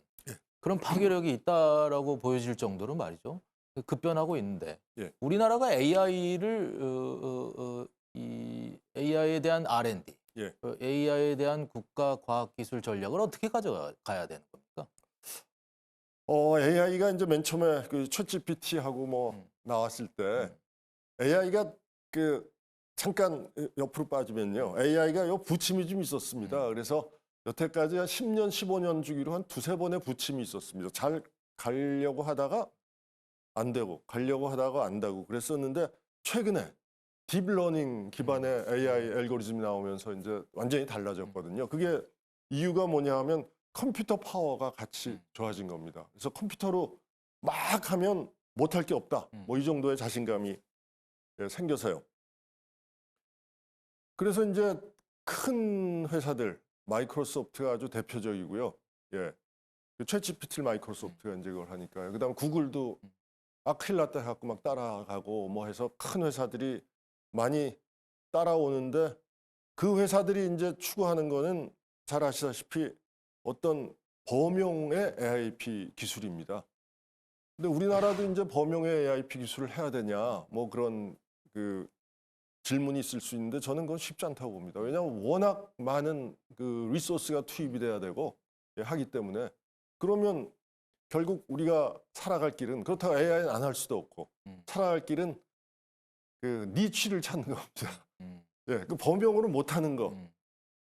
Speaker 1: 그런 파괴력이 있다라고 보여질 정도로 말이죠. 급변하고 있는데 우리나라가 이 AI에 대한 R&D, AI에 대한 국가 과학 기술 전략을 어떻게 가져가야 되는 겁니까?
Speaker 2: AI가 이제 맨 처음에 그 챗GPT하고 뭐 나왔을 때 AI가 그 잠깐 옆으로 빠지면요. AI가 요 부침이 좀 있었습니다. 그래서 여태까지 한 10년, 15년 주기로 한 두세 번의 부침이 있었습니다. 잘 가려고 하다가 안 되고 가려고 하다가 안 되고 그랬었는데 최근에 딥러닝 기반의 AI 알고리즘이 나오면서 이제 완전히 달라졌거든요. 그게 이유가 뭐냐 하면 컴퓨터 파워가 같이 좋아진 겁니다. 그래서 컴퓨터로 막 하면 못할 게 없다. 뭐 이 정도의 자신감이 생겨서요. 그래서 이제 큰 회사들, 마이크로소프트가 아주 대표적이고요. 예. 그 챗GPT 마이크로소프트가 이제 그걸 하니까요. 그다음 구글도 큰일 났다 해갖고 막 따라가고 뭐 해서 큰 회사들이 많이 따라오는데 그 회사들이 이제 추구하는 거는 잘 아시다시피 어떤 범용의 AIP 기술입니다. 근데 우리나라도 이제 범용의 AIP 기술을 해야 되냐, 뭐 그런 그 질문이 있을 수 있는데 저는 그건 쉽지 않다고 봅니다. 왜냐하면 워낙 많은 그 리소스가 투입이 돼야 되고 하기 때문에 그러면 결국 우리가 살아갈 길은 그렇다고 AI는 안 할 수도 없고 살아갈 길은 그 니치를 찾는 겁니다. 예, 그 범용으로 못 하는 거,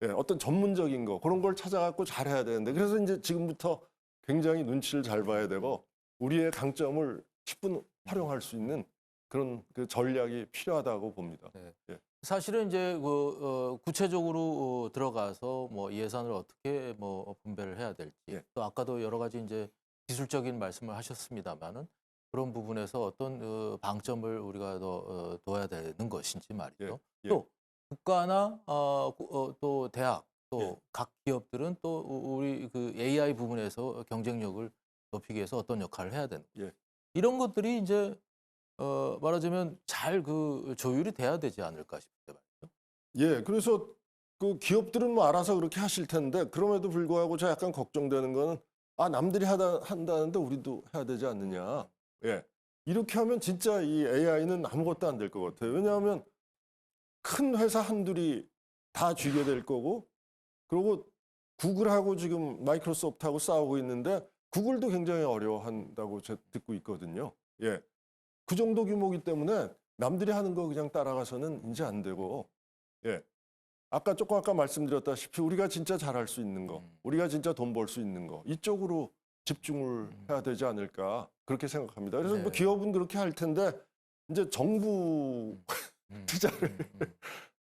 Speaker 2: 예, 어떤 전문적인 거 그런 걸 찾아갖고 잘해야 되는데 그래서 이제 지금부터 굉장히 눈치를 잘 봐야 되고 우리의 강점을 10분 활용할 수 있는 그런 그 전략이 필요하다고 봅니다.
Speaker 1: 네.
Speaker 2: 예.
Speaker 1: 사실은 이제 구체적으로 들어가서 뭐 예산을 어떻게 뭐 분배를 해야 될지
Speaker 2: 예.
Speaker 1: 또 아까도 여러 가지 이제 기술적인 말씀을 하셨습니다만은 그런 부분에서 어떤 방점을 우리가 더 둬야 되는 것인지 말이죠.
Speaker 2: 예.
Speaker 1: 또 국가나 또 대학 또
Speaker 2: 예.
Speaker 1: 각 기업들은 또 우리 그 AI 부분에서 경쟁력을 높이기 위해서 어떤 역할을 해야 되는
Speaker 2: 예.
Speaker 1: 이런 것들이 이제 말하자면 잘 그 조율이 돼야 되지 않을까 싶은데 말이죠.
Speaker 2: 예, 그래서 그 기업들은 뭐 알아서 그렇게 하실 텐데 그럼에도 불구하고 제가 약간 걱정되는 거는 아 남들이 한다는데 우리도 해야 되지 않느냐. 예, 이렇게 하면 진짜 이 AI는 아무것도 안 될 것 같아요. 왜냐하면 큰 회사 한둘이 다 쥐게 될 거고 그리고 구글하고 지금 마이크로소프트하고 싸우고 있는데 구글도 굉장히 어려워한다고 제가 듣고 있거든요. 예, 그 정도 규모이기 때문에 남들이 하는 거 그냥 따라가서는 이제 안 되고 예. 아까 말씀드렸다시피 우리가 진짜 잘할 수 있는 거, 우리가 진짜 돈 벌 수 있는 거 이쪽으로 집중을 해야 되지 않을까 그렇게 생각합니다. 그래서
Speaker 1: 네.
Speaker 2: 뭐 기업은 그렇게 할 텐데 이제 정부 투자를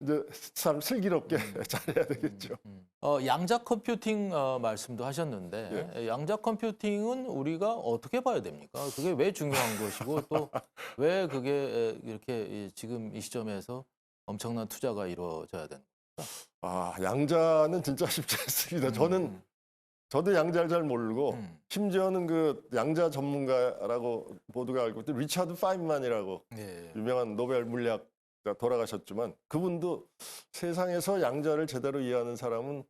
Speaker 2: 이제 참 슬기롭게 잘해야 되겠죠.
Speaker 1: 양자 컴퓨팅 말씀도 하셨는데 양자 컴퓨팅은 우리가 어떻게 봐야 됩니까? 그게 왜 중요한 것이고 또 왜 그게 이렇게 지금 이 시점에서 엄청난 투자가 이루어져야 되는
Speaker 2: 아, 양자는 진짜 쉽지 않습니다. 저도 양자를 잘 모르고 심지어는 그 양자 전문가라고 모두가 알고 있던 리차드 파인만이라고
Speaker 1: 예.
Speaker 2: 유명한 노벨 물리학자 돌아가셨지만 그분도 세상에서 양자를 제대로 이해하는 사람은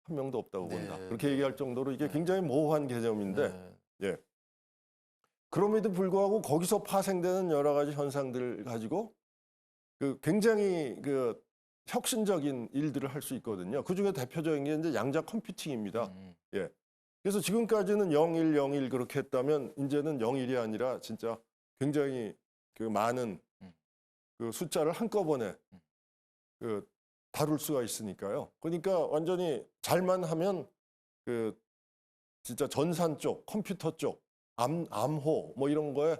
Speaker 2: 한 명도 없다고 본다.
Speaker 1: 네,
Speaker 2: 그렇게
Speaker 1: 네.
Speaker 2: 얘기할 정도로 이게
Speaker 1: 네.
Speaker 2: 굉장히 모호한 개념인데
Speaker 1: 네.
Speaker 2: 예. 그럼에도 불구하고 거기서 파생되는 여러 가지 현상들을 가지고 그 굉장히 그 혁신적인 일들을 할 수 있거든요. 그 중에 대표적인 게 이제 양자 컴퓨팅입니다. 예. 그래서 지금까지는 01, 01 그렇게 했다면 이제는 01이 아니라 진짜 굉장히 그 많은 그 숫자를 한꺼번에 그 다룰 수가 있으니까요. 그러니까 완전히 잘만 하면 그 진짜 전산 쪽, 컴퓨터 쪽, 암호 뭐 이런 거에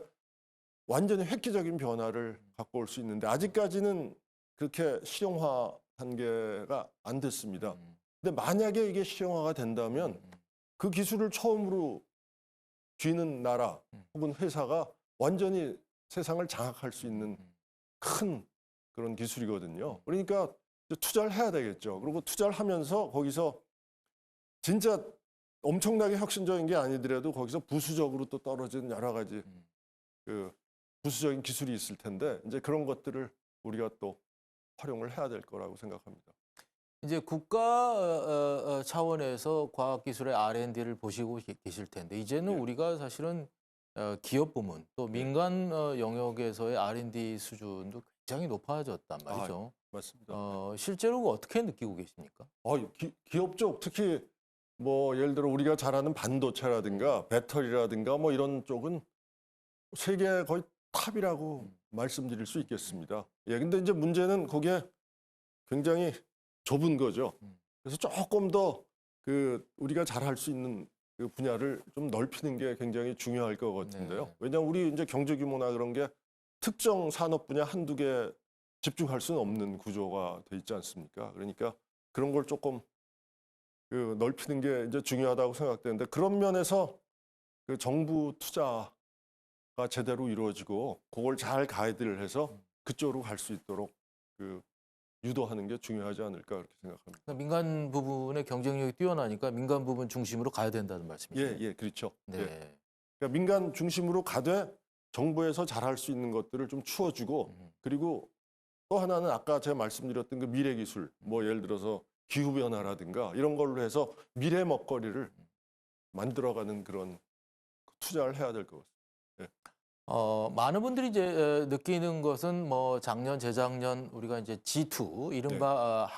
Speaker 2: 완전히 획기적인 변화를 갖고 올 수 있는데 아직까지는 그렇게 실용화 단계가 안 됐습니다. 근데 만약에 이게 실용화가 된다면 그 기술을 처음으로 쥐는 나라 혹은 회사가 완전히 세상을 장악할 수 있는 큰 그런 기술이거든요. 그러니까 투자를 해야 되겠죠. 그리고 투자를 하면서 거기서 진짜 엄청나게 혁신적인 게 아니더라도 거기서 부수적으로 또 떨어지는 여러 가지 그 부수적인 기술이 있을 텐데 이제 그런 것들을 우리가 또 활용을 해야 될 거라고 생각합니다.
Speaker 1: 이제 국가 차원에서 과학기술의 R&D를 보시고 계실 텐데 이제는
Speaker 2: 예.
Speaker 1: 우리가 사실은 기업 부문 또 민간 영역에서의 R&D 수준도 굉장히 높아졌단 말이죠.
Speaker 2: 맞습니다.
Speaker 1: 실제로 어떻게 느끼고 계십니까?
Speaker 2: 기업 쪽 특히 뭐 예를 들어 우리가 잘 아는 반도체라든가 배터리라든가 뭐 이런 쪽은 세계 거의 탑이라고 말씀드릴 수 있겠습니다. 예, 근데 이제 문제는 거기에 굉장히 좁은 거죠. 그래서 조금 더 그 우리가 잘할 수 있는 그 분야를 좀 넓히는 게 굉장히 중요할 것 같은데요.
Speaker 1: 네.
Speaker 2: 왜냐하면 우리 이제 경제 규모나 그런 게 특정 산업 분야 한두 개 집중할 수는 없는 구조가 돼 있지 않습니까? 그러니까 그런 걸 조금 그 넓히는 게 이제 중요하다고 생각되는데 그런 면에서 그 정부 투자가 제대로 이루어지고 그걸 잘 가이드를 해서 그쪽으로 갈 수 있도록 그 유도하는 게 중요하지 않을까 그렇게 생각합니다.
Speaker 1: 그러니까 민간 부분의 경쟁력이 뛰어나니까 민간 부분 중심으로 가야 된다는 말씀이죠.
Speaker 2: 예, 그렇죠.
Speaker 1: 네.
Speaker 2: 예. 그러니까 민간 중심으로 가되 정부에서 잘할 수 있는 것들을 좀 추워주고 그리고 또 하나는 아까 제가 말씀드렸던 그 미래 기술 뭐 예를 들어서 기후 변화라든가 이런 걸로 해서 미래 먹거리를 만들어가는 그런 투자를 해야 될 것 같습니다.
Speaker 1: 많은 분들이 이제 느끼는 것은 뭐 작년, 재작년 우리가 이제 G2 이른바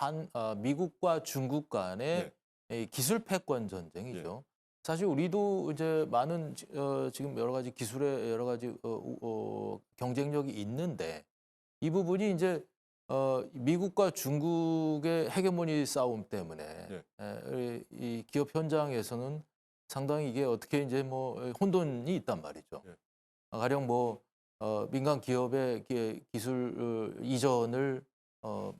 Speaker 1: 미국과 중국 간의 이 기술 패권 전쟁이죠. 사실 우리도 이제 많은 지금 여러 가지 기술의 여러 가지 경쟁력이 있는데 이 부분이 이제 미국과 중국의 헤게모니 싸움 때문에 이 기업 현장에서는 상당히 이게 어떻게 이제 뭐 혼돈이 있단 말이죠. 가령 뭐 민간 기업의 기술 이전을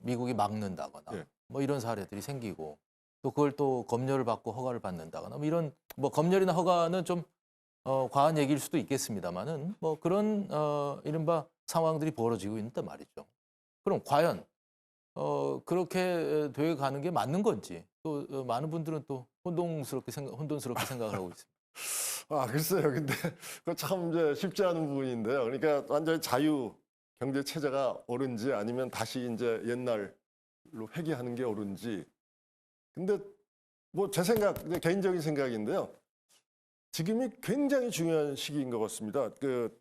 Speaker 1: 미국이 막는다거나 뭐 이런 사례들이 생기고 또 그걸 또 검열을 받고 허가를 받는다거나 뭐 이런 뭐 검열이나 허가는 좀 과한 얘기일 수도 있겠습니다만은 뭐 그런 이른바 상황들이 벌어지고 있단 말이죠. 그럼 과연 그렇게 돼 가는 게 맞는 건지 또 많은 분들은 또 혼돈스럽게 생각을 하고 있습니다.
Speaker 2: 글쎄요. 근데 그거 참 이제 쉽지 않은 부분인데요. 그러니까 완전히 자유 경제 체제가 옳은지 아니면 다시 이제 옛날로 회귀하는 게 옳은지. 근데 뭐 제 생각, 개인적인 생각인데요. 지금이 굉장히 중요한 시기인 것 같습니다. 그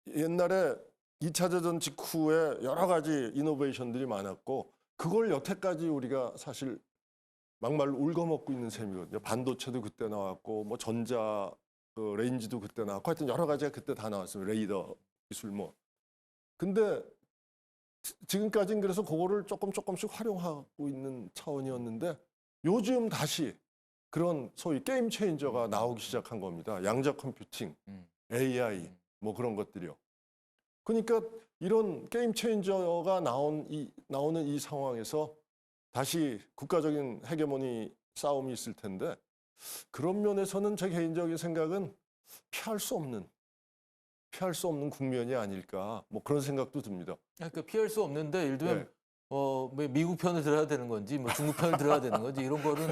Speaker 2: 옛날에 2차 대전 직후에 여러 가지 이노베이션들이 많았고 그걸 여태까지 우리가 사실 막말로 울거먹고 있는 셈이거든요. 반도체도 그때 나왔고 뭐 전자 레인지도 그때 나왔고 하여튼 여러 가지가 그때 다 나왔어요. 레이더 기술 뭐. 근데 지금까지는 그래서 그거를 조금씩 활용하고 있는 차원이었는데 요즘 다시 그런 소위 게임 체인저가 나오기 시작한 겁니다. 양자 컴퓨팅, AI 뭐 그런 것들이요. 그러니까 이런 게임 체인저가 나오는 이 상황에서 다시 국가적인 헤게모니 싸움이 있을 텐데 그런 면에서는 제 개인적인 생각은 피할 수 없는 국면이 아닐까 뭐 그런 생각도 듭니다.
Speaker 1: 그러니까 피할 수 없는데 예를 들면 뭐 미국 편을 들어야 되는 건지 뭐 중국 편을 들어야 되는 건지 이런 거는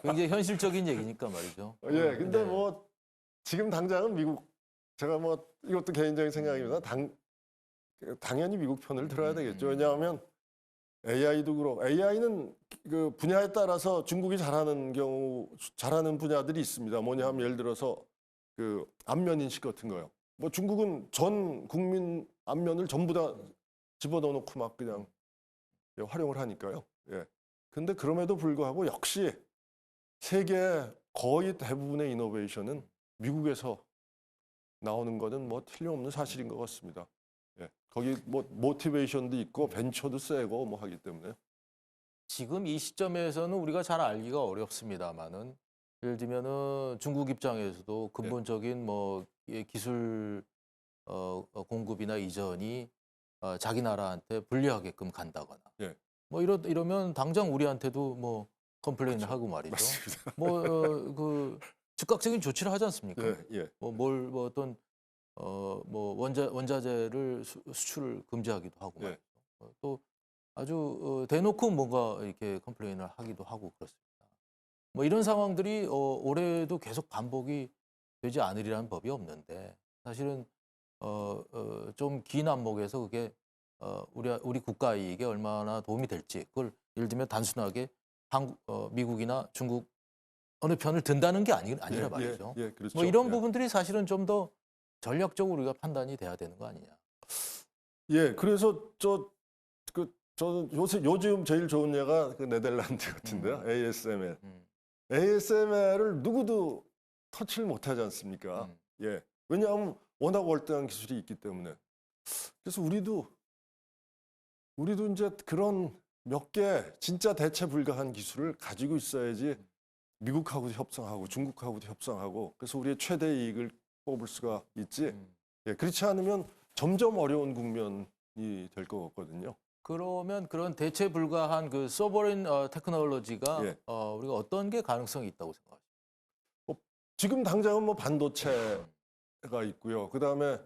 Speaker 1: 굉장히 현실적인 얘기니까 말이죠.
Speaker 2: 근데 뭐 지금 당장은 미국 제가 뭐 이것도 개인적인 생각입니다. 당연히 미국 편을 들어야 되겠죠. 왜냐하면 AI도 그렇고 AI는 그 분야에 따라서 중국이 잘하는 분야들이 있습니다. 뭐냐 하면 예를 들어서 그 안면 인식 같은 거요. 뭐 중국은 전 국민 안면을 전부 다 집어넣어 놓고 막 그냥 활용을 하니까요. 근데 그럼에도 불구하고 역시 세계 거의 대부분의 이노베이션은 미국에서 나오는 거는 뭐 틀림없는 사실인 것 같습니다. 거기 뭐 모티베이션도 있고 벤처도 세고 뭐 하기 때문에
Speaker 1: 지금 이 시점에서는 우리가 잘 알기가 어렵습니다만은 예를 들면은 중국 입장에서도 근본적인 뭐 기술 공급이나 이전이 자기 나라한테 불리하게끔 간다거나 뭐 이러면 당장 우리한테도 뭐 컴플레인을 하고 말이죠.
Speaker 2: 맞습니다.
Speaker 1: 뭐 그 즉각적인 조치를 하지 않습니까? 뭐 어떤 뭐 원자재를 수출을 금지하기도 하고 말이죠. 또 아주 대놓고 뭔가 이렇게 컴플레인을 하기도 하고 그렇습니다. 뭐 이런 상황들이 올해도 계속 반복이 되지 않으리라는 법이 없는데 사실은 좀 긴 안목에서 그게 우리 국가 이익에 얼마나 도움이 될지 그걸 예를 들면 단순하게 미국이나 중국 어느 편을 든다는 게 아니라 말이죠.
Speaker 2: 그렇죠.
Speaker 1: 뭐 이런 부분들이 사실은 좀 더 전략적으로 우리가 판단이 돼야 되는 거 아니냐.
Speaker 2: 그래서 저는 요즘 제일 좋은 예가 그 네덜란드 같은데요. ASML. ASML을 누구도 터치를 못하지 않습니까? 왜냐하면 워낙 월등한 기술이 있기 때문에. 그래서 우리도 이제 그런 몇 개 진짜 대체 불가한 기술을 가지고 있어야지 미국하고도 협상하고 중국하고도 협상하고 그래서 우리의 최대 이익을 뽑을 수가 있지. 그렇지 않으면 점점 어려운 국면이 될 것 같거든요.
Speaker 1: 그러면 그런 대체 불가한 그 소버린 테크놀로지가 우리가 어떤 게 가능성이 있다고 생각하세요?
Speaker 2: 지금 당장은 뭐 반도체가 있고요. 그다음에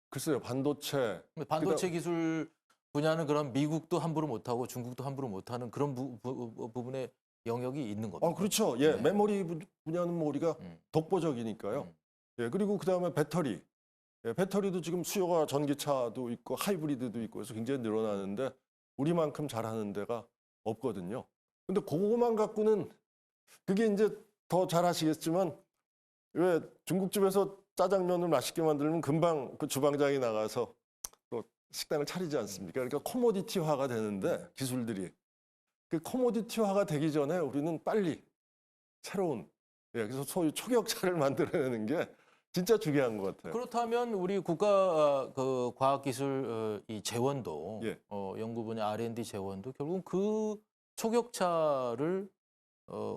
Speaker 2: 글쎄요, 반도체
Speaker 1: 기술 분야는 그럼 미국도 함부로 못하고 중국도 함부로 못하는 그런 부분의 영역이 있는 겁니다.
Speaker 2: 그렇죠. 메모리 분야는 뭐 우리가 독보적이니까요. 그리고 그다음에 배터리. 배터리도 지금 수요가 전기차도 있고 하이브리드도 있고 해서 굉장히 늘어나는데 우리만큼 잘하는 데가 없거든요. 근데 그거만 갖고는 그게 이제 더 잘하시겠지만 왜 중국집에서 짜장면을 맛있게 만들면 금방 그 주방장이 나가서 또 식당을 차리지 않습니까? 그러니까 코모디티화가 되는데 기술들이 그 코모디티화가 되기 전에 우리는 빨리 새로운 그래서 소위 초격차를 만들어내는 게 진짜 중요한 것 같아요.
Speaker 1: 그렇다면 우리 국가 그 과학기술 이 재원도
Speaker 2: 예.
Speaker 1: 연구 분야 R&D 재원도 결국 그 초격차를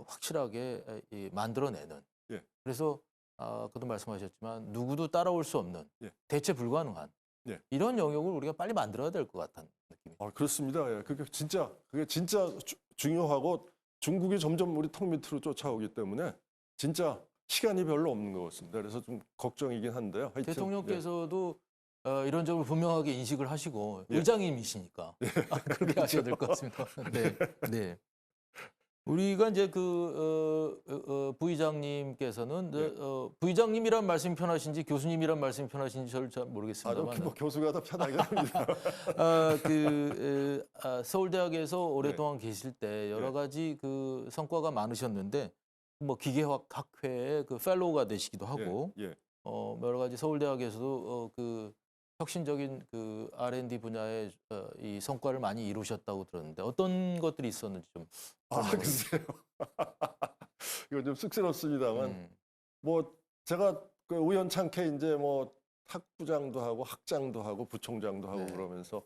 Speaker 1: 확실하게 만들어내는.
Speaker 2: 예.
Speaker 1: 그래서 아까도 말씀하셨지만 누구도 따라올 수 없는
Speaker 2: 예.
Speaker 1: 대체 불가능한
Speaker 2: 예.
Speaker 1: 이런 영역을 우리가 빨리 만들어야 될 것 같은 느낌이.
Speaker 2: 그렇습니다. 예. 그게 진짜 중요하고 중국이 점점 우리 턱 밑으로 쫓아오기 때문에 진짜 시간이 별로 없는 것 같습니다. 그래서 좀 걱정이긴 한데요. 하여튼,
Speaker 1: 대통령께서도 이런 점을 분명하게 인식을 하시고
Speaker 2: 예.
Speaker 1: 의장님이시니까 그렇게 하셔야 될 것 같습니다. 네, 네. 우리가 이제 부의장님께서는
Speaker 2: 예.
Speaker 1: 부의장님이란 말씀이 편하신지 교수님이란 말씀이 편하신지 저를 잘
Speaker 2: 좀
Speaker 1: 모르겠습니다만
Speaker 2: 뭐 교수가 더 편하게 합니다.
Speaker 1: 서울대학에서 오랫동안 계실 때 여러
Speaker 2: 예.
Speaker 1: 가지 그 성과가 많으셨는데 뭐 기계학회의 그 펠로우가 되시기도 하고
Speaker 2: 예.
Speaker 1: 여러 가지 서울대학에서도 그 혁신적인 그 R&D 분야의 이 성과를 많이 이루셨다고 들었는데 어떤 것들이 있었는지 좀.
Speaker 2: 글쎄요. 이거 좀 쑥스럽습니다만
Speaker 1: 음,
Speaker 2: 뭐 제가 그 우연찮게 이제 뭐 학부장도 하고 학장도 하고 부총장도 하고
Speaker 1: 네.
Speaker 2: 그러면서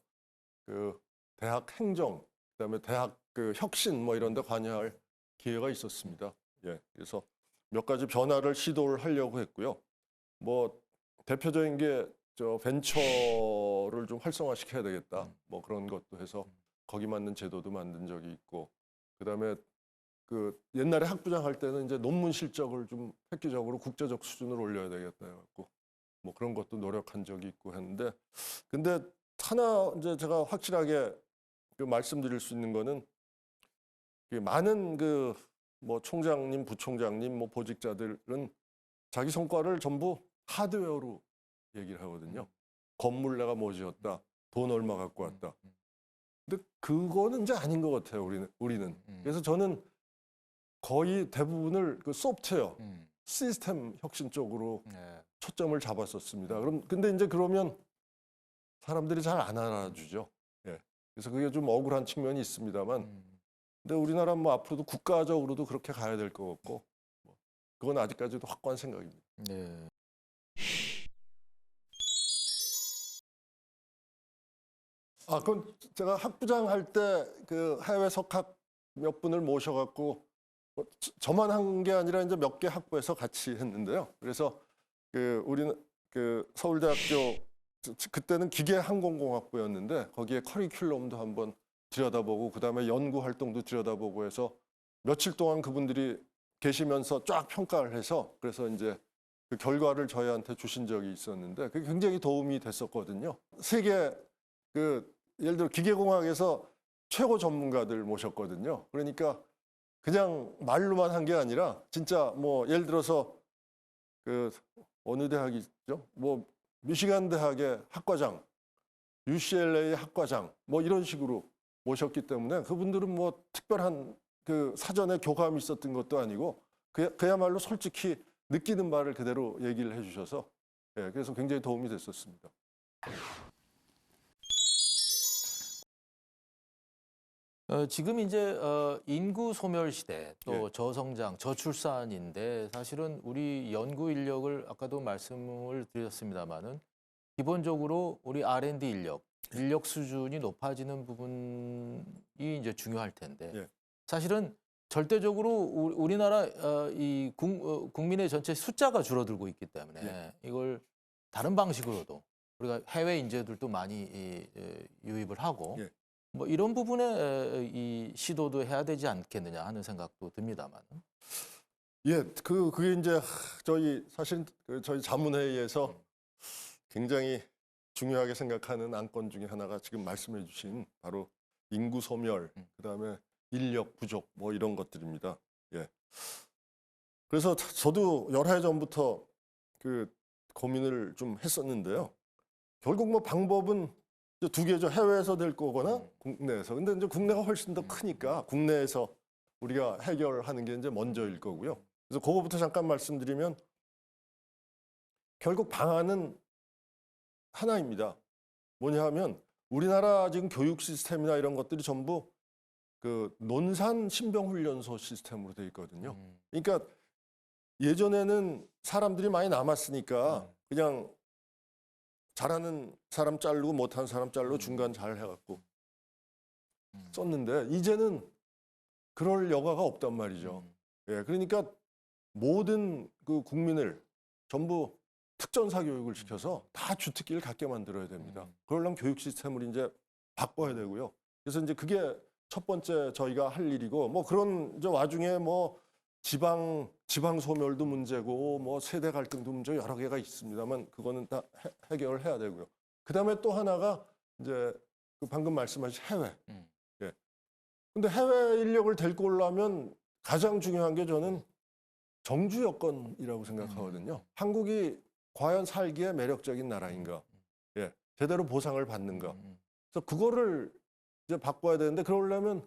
Speaker 2: 그 대학 행정 그다음에 대학 그 혁신 뭐 이런 데 관여할 기회가 있었습니다. 예. 그래서 몇 가지 변화를 시도를 하려고 했고요. 뭐 대표적인 게 저 벤처를 좀 활성화시켜야 되겠다. 뭐 그런 것도 해서 거기 맞는 제도도 만든 적이 있고 그다음에 그 옛날에 학부장 할 때는 이제 논문 실적을 좀 획기적으로 국제적 수준으로 올려야 되겠다 해갖고 뭐 그런 것도 노력한 적이 있고 했는데 근데 하나 이제 제가 확실하게 그 말씀드릴 수 있는 거는 그 많은 그 뭐 총장님, 부총장님, 뭐 보직자들은 자기 성과를 전부 하드웨어로 얘기를 하거든요. 건물 내가 뭐 지었다, 돈 얼마 갖고 왔다. 근데 그거는 이제 아닌 것 같아요. 우리는. 그래서 저는 거의 대부분을 그 소프트웨어, 시스템 혁신 쪽으로
Speaker 1: 네.
Speaker 2: 초점을 잡았었습니다. 근데 이제 그러면 사람들이 잘 안 알아주죠. 예. 그래서 그게 좀 억울한 측면이 있습니다만, 근데 우리나라 뭐 앞으로도 국가적으로도 그렇게 가야 될 것 같고, 뭐 그건 아직까지도 확고한 생각입니다.
Speaker 1: 네.
Speaker 2: 그건 제가 학부장 할 때 그 해외 석학 몇 분을 모셔갖고 저만 한 게 아니라 이제 몇 개 학부에서 같이 했는데요. 그래서 그 우리는 그 서울대학교 그때는 기계항공공학부였는데 거기에 커리큘럼도 한번 들여다보고 그다음에 연구 활동도 들여다보고 해서 며칠 동안 그분들이 계시면서 쫙 평가를 해서 그래서 이제 그 결과를 저희한테 주신 적이 있었는데 그게 굉장히 도움이 됐었거든요. 세계 그 예를 들어 기계공학에서 최고 전문가들 모셨거든요. 그러니까 그냥 말로만 한 게 아니라 진짜 뭐 예를 들어서 그 어느 대학이죠? 뭐 미시간 대학의 학과장, UCLA 학과장 뭐 이런 식으로 모셨기 때문에 그분들은 뭐 특별한 그 사전에 교감이 있었던 것도 아니고 그야말로 솔직히 느끼는 말을 그대로 얘기를 해주셔서 예, 그래서 굉장히 도움이 됐었습니다.
Speaker 1: 지금 이제 인구 소멸 시대 또
Speaker 2: 예.
Speaker 1: 저성장, 저출산인데 사실은 우리 연구 인력을 아까도 말씀을 드렸습니다마는 기본적으로 우리 R&D 인력 수준이 높아지는 부분이 이제 중요할 텐데
Speaker 2: 예.
Speaker 1: 사실은 절대적으로 우리나라 국민의 전체 숫자가 줄어들고 있기 때문에
Speaker 2: 예.
Speaker 1: 이걸 다른 방식으로도 우리가 해외 인재들도 많이 유입을 하고
Speaker 2: 예.
Speaker 1: 뭐 이런 부분에 이 시도도 해야 되지 않겠느냐 하는 생각도 듭니다만.
Speaker 2: 예, 그게 이제 사실 저희 자문회의에서 굉장히 중요하게 생각하는 안건 중에 하나가 지금 말씀해 주신 바로 인구 소멸, 그다음에 인력 부족 뭐 이런 것들입니다. 예. 그래서 저도 여러 해 전부터 그 고민을 좀 했었는데요. 결국 뭐 방법은 이제 두 개죠. 해외에서 될 거거나 국내에서. 근데 이제 국내가 훨씬 더 크니까 국내에서 우리가 해결하는 게 이제 먼저일 거고요. 그래서 그거부터 잠깐 말씀드리면 결국 방안은 하나입니다. 뭐냐 하면 우리나라 지금 교육 시스템이나 이런 것들이 전부 그 논산 신병훈련소 시스템으로 돼 있거든요. 그러니까 예전에는 사람들이 많이 남았으니까 그냥 잘하는 사람 자르고 못하는 사람 자르고 중간 잘 해갖고 썼는데 이제는 그럴 여가가 없단 말이죠. 예, 그러니까 모든 그 국민을 전부 특전사 교육을 시켜서 다 주특기를 갖게 만들어야 됩니다. 그러려면 교육 시스템을 이제 바꿔야 되고요. 그래서 이제 그게 첫 번째 저희가 할 일이고 뭐 그런 이제 와중에 뭐 지방 소멸도 문제고 뭐 세대 갈등도 문제 여러 개가 있습니다만 그거는 다 해결을 해야 되고요. 그다음에 또 하나가 이제 그 방금 말씀하신 해외. 예. 근데 해외 인력을 데리고 오려면 가장 중요한 게 저는 정주 여건이라고 생각하거든요. 한국이 과연 살기에 매력적인 나라인가? 예. 제대로 보상을 받는가? 그래서 그거를 이제 바꿔야 되는데 그러려면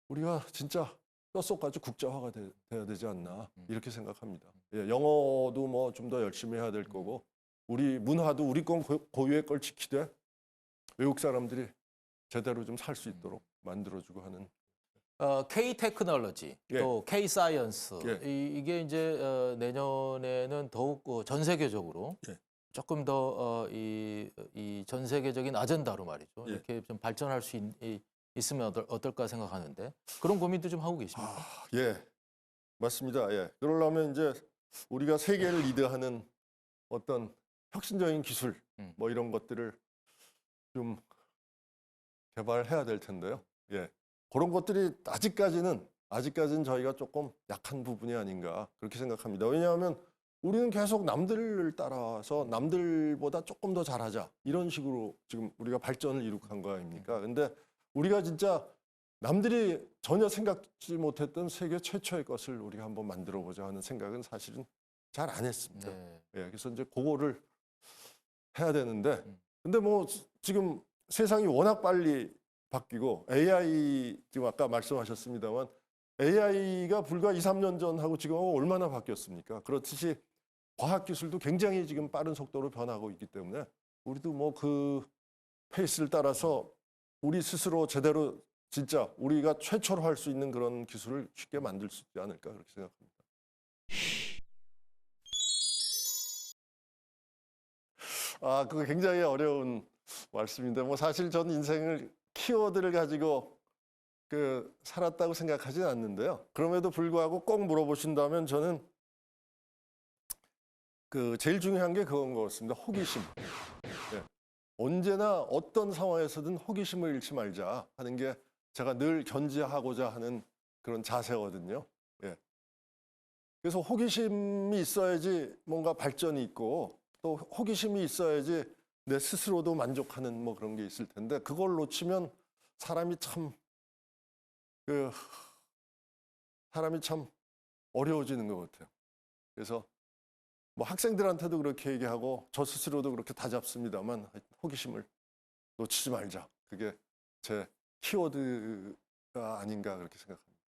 Speaker 2: 우리가 진짜 뼛속까지 국제화가 돼야 되지 않나 이렇게 생각합니다. 예, 영어도 뭐 좀 더 열심히 해야 될 거고 우리 문화도 우리 건 고유의 걸 지키되 외국 사람들이 제대로 좀 살 수 있도록 만들어주고 하는
Speaker 1: K 테크놀로지
Speaker 2: 예.
Speaker 1: 또 K 사이언스
Speaker 2: 예.
Speaker 1: 이게 이제 내년에는 더욱 전 세계적으로
Speaker 2: 예.
Speaker 1: 조금 더 이 전 세계적인 아젠다로 말이죠.
Speaker 2: 예.
Speaker 1: 이렇게 좀 발전할 수 있으면 어떨까 생각하는데 그런 고민도 좀 하고 계십니까?
Speaker 2: 예, 맞습니다. 예, 그러려면 이제 우리가 세계를 리드하는 어떤 혁신적인 기술 뭐 이런 것들을 좀 개발해야 될 텐데요. 예, 그런 것들이 아직까지는 저희가 조금 약한 부분이 아닌가 그렇게 생각합니다. 왜냐하면 우리는 계속 남들을 따라서 남들보다 조금 더 잘하자 이런 식으로 지금 우리가 발전을 이룩한 거 아닙니까? 근데 우리가 진짜 남들이 전혀 생각지 못했던 세계 최초의 것을 우리가 한번 만들어 보자 하는 생각은 사실은 잘 안 했습니다.
Speaker 1: 네.
Speaker 2: 예, 그래서 이제 그거를 해야 되는데 근데 뭐 지금 세상이 워낙 빨리 바뀌고 AI 지금 아까 말씀하셨습니다만 AI가 불과 2, 3년 전하고 지금하고 얼마나 바뀌었습니까? 그렇듯이 과학기술도 굉장히 지금 빠른 속도로 변하고 있기 때문에 우리도 뭐 그 페이스를 따라서 우리 스스로 제대로 진짜 우리가 최초로 할 수 있는 그런 기술을 쉽게 만들 수 있지 않을까 그렇게 생각합니다. 그거 굉장히 어려운 말씀인데 뭐 사실 전 인생을 키워드를 가지고 살았다고 생각하진 않는데요. 그럼에도 불구하고 꼭 물어보신다면 저는 제일 중요한 게 그건 것 같습니다. 호기심. 예. 언제나 어떤 상황에서든 호기심을 잃지 말자 하는 게 제가 늘 견지하고자 하는 그런 자세거든요. 예. 그래서 호기심이 있어야지 뭔가 발전이 있고 또 호기심이 있어야지 내 스스로도 만족하는 뭐 그런 게 있을 텐데 그걸 놓치면 사람이 참 어려워지는 것 같아요. 그래서 뭐 학생들한테도 그렇게 얘기하고 저 스스로도 그렇게 다잡습니다만 호기심을 놓치지 말자. 그게 제 키워드가 아닌가 그렇게 생각합니다.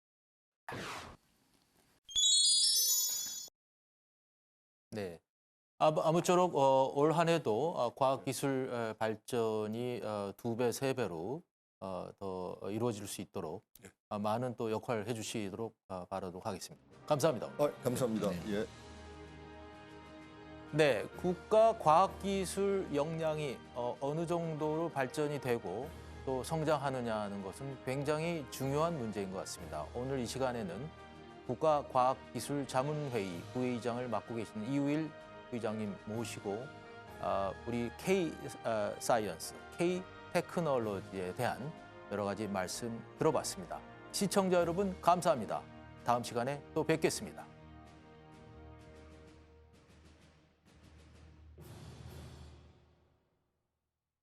Speaker 1: 네. 아무쪼록 올 한 해도 과학기술 발전이 2배, 3배로 더 이루어질 수 있도록 많은 또 역할을 해주시도록 바라도록 하겠습니다. 감사합니다.
Speaker 2: 감사합니다. 예.
Speaker 1: 네, 국가 과학기술 역량이 어느 정도로 발전이 되고 또 성장하느냐는 것은 굉장히 중요한 문제인 것 같습니다. 오늘 이 시간에는 국가과학기술자문회의 부회의장을 맡고 계시는 이우일 회장님 모시고 우리 K 사이언스, K 테크놀로지에 대한 여러 가지 말씀 들어봤습니다. 시청자 여러분 감사합니다. 다음 시간에 또 뵙겠습니다.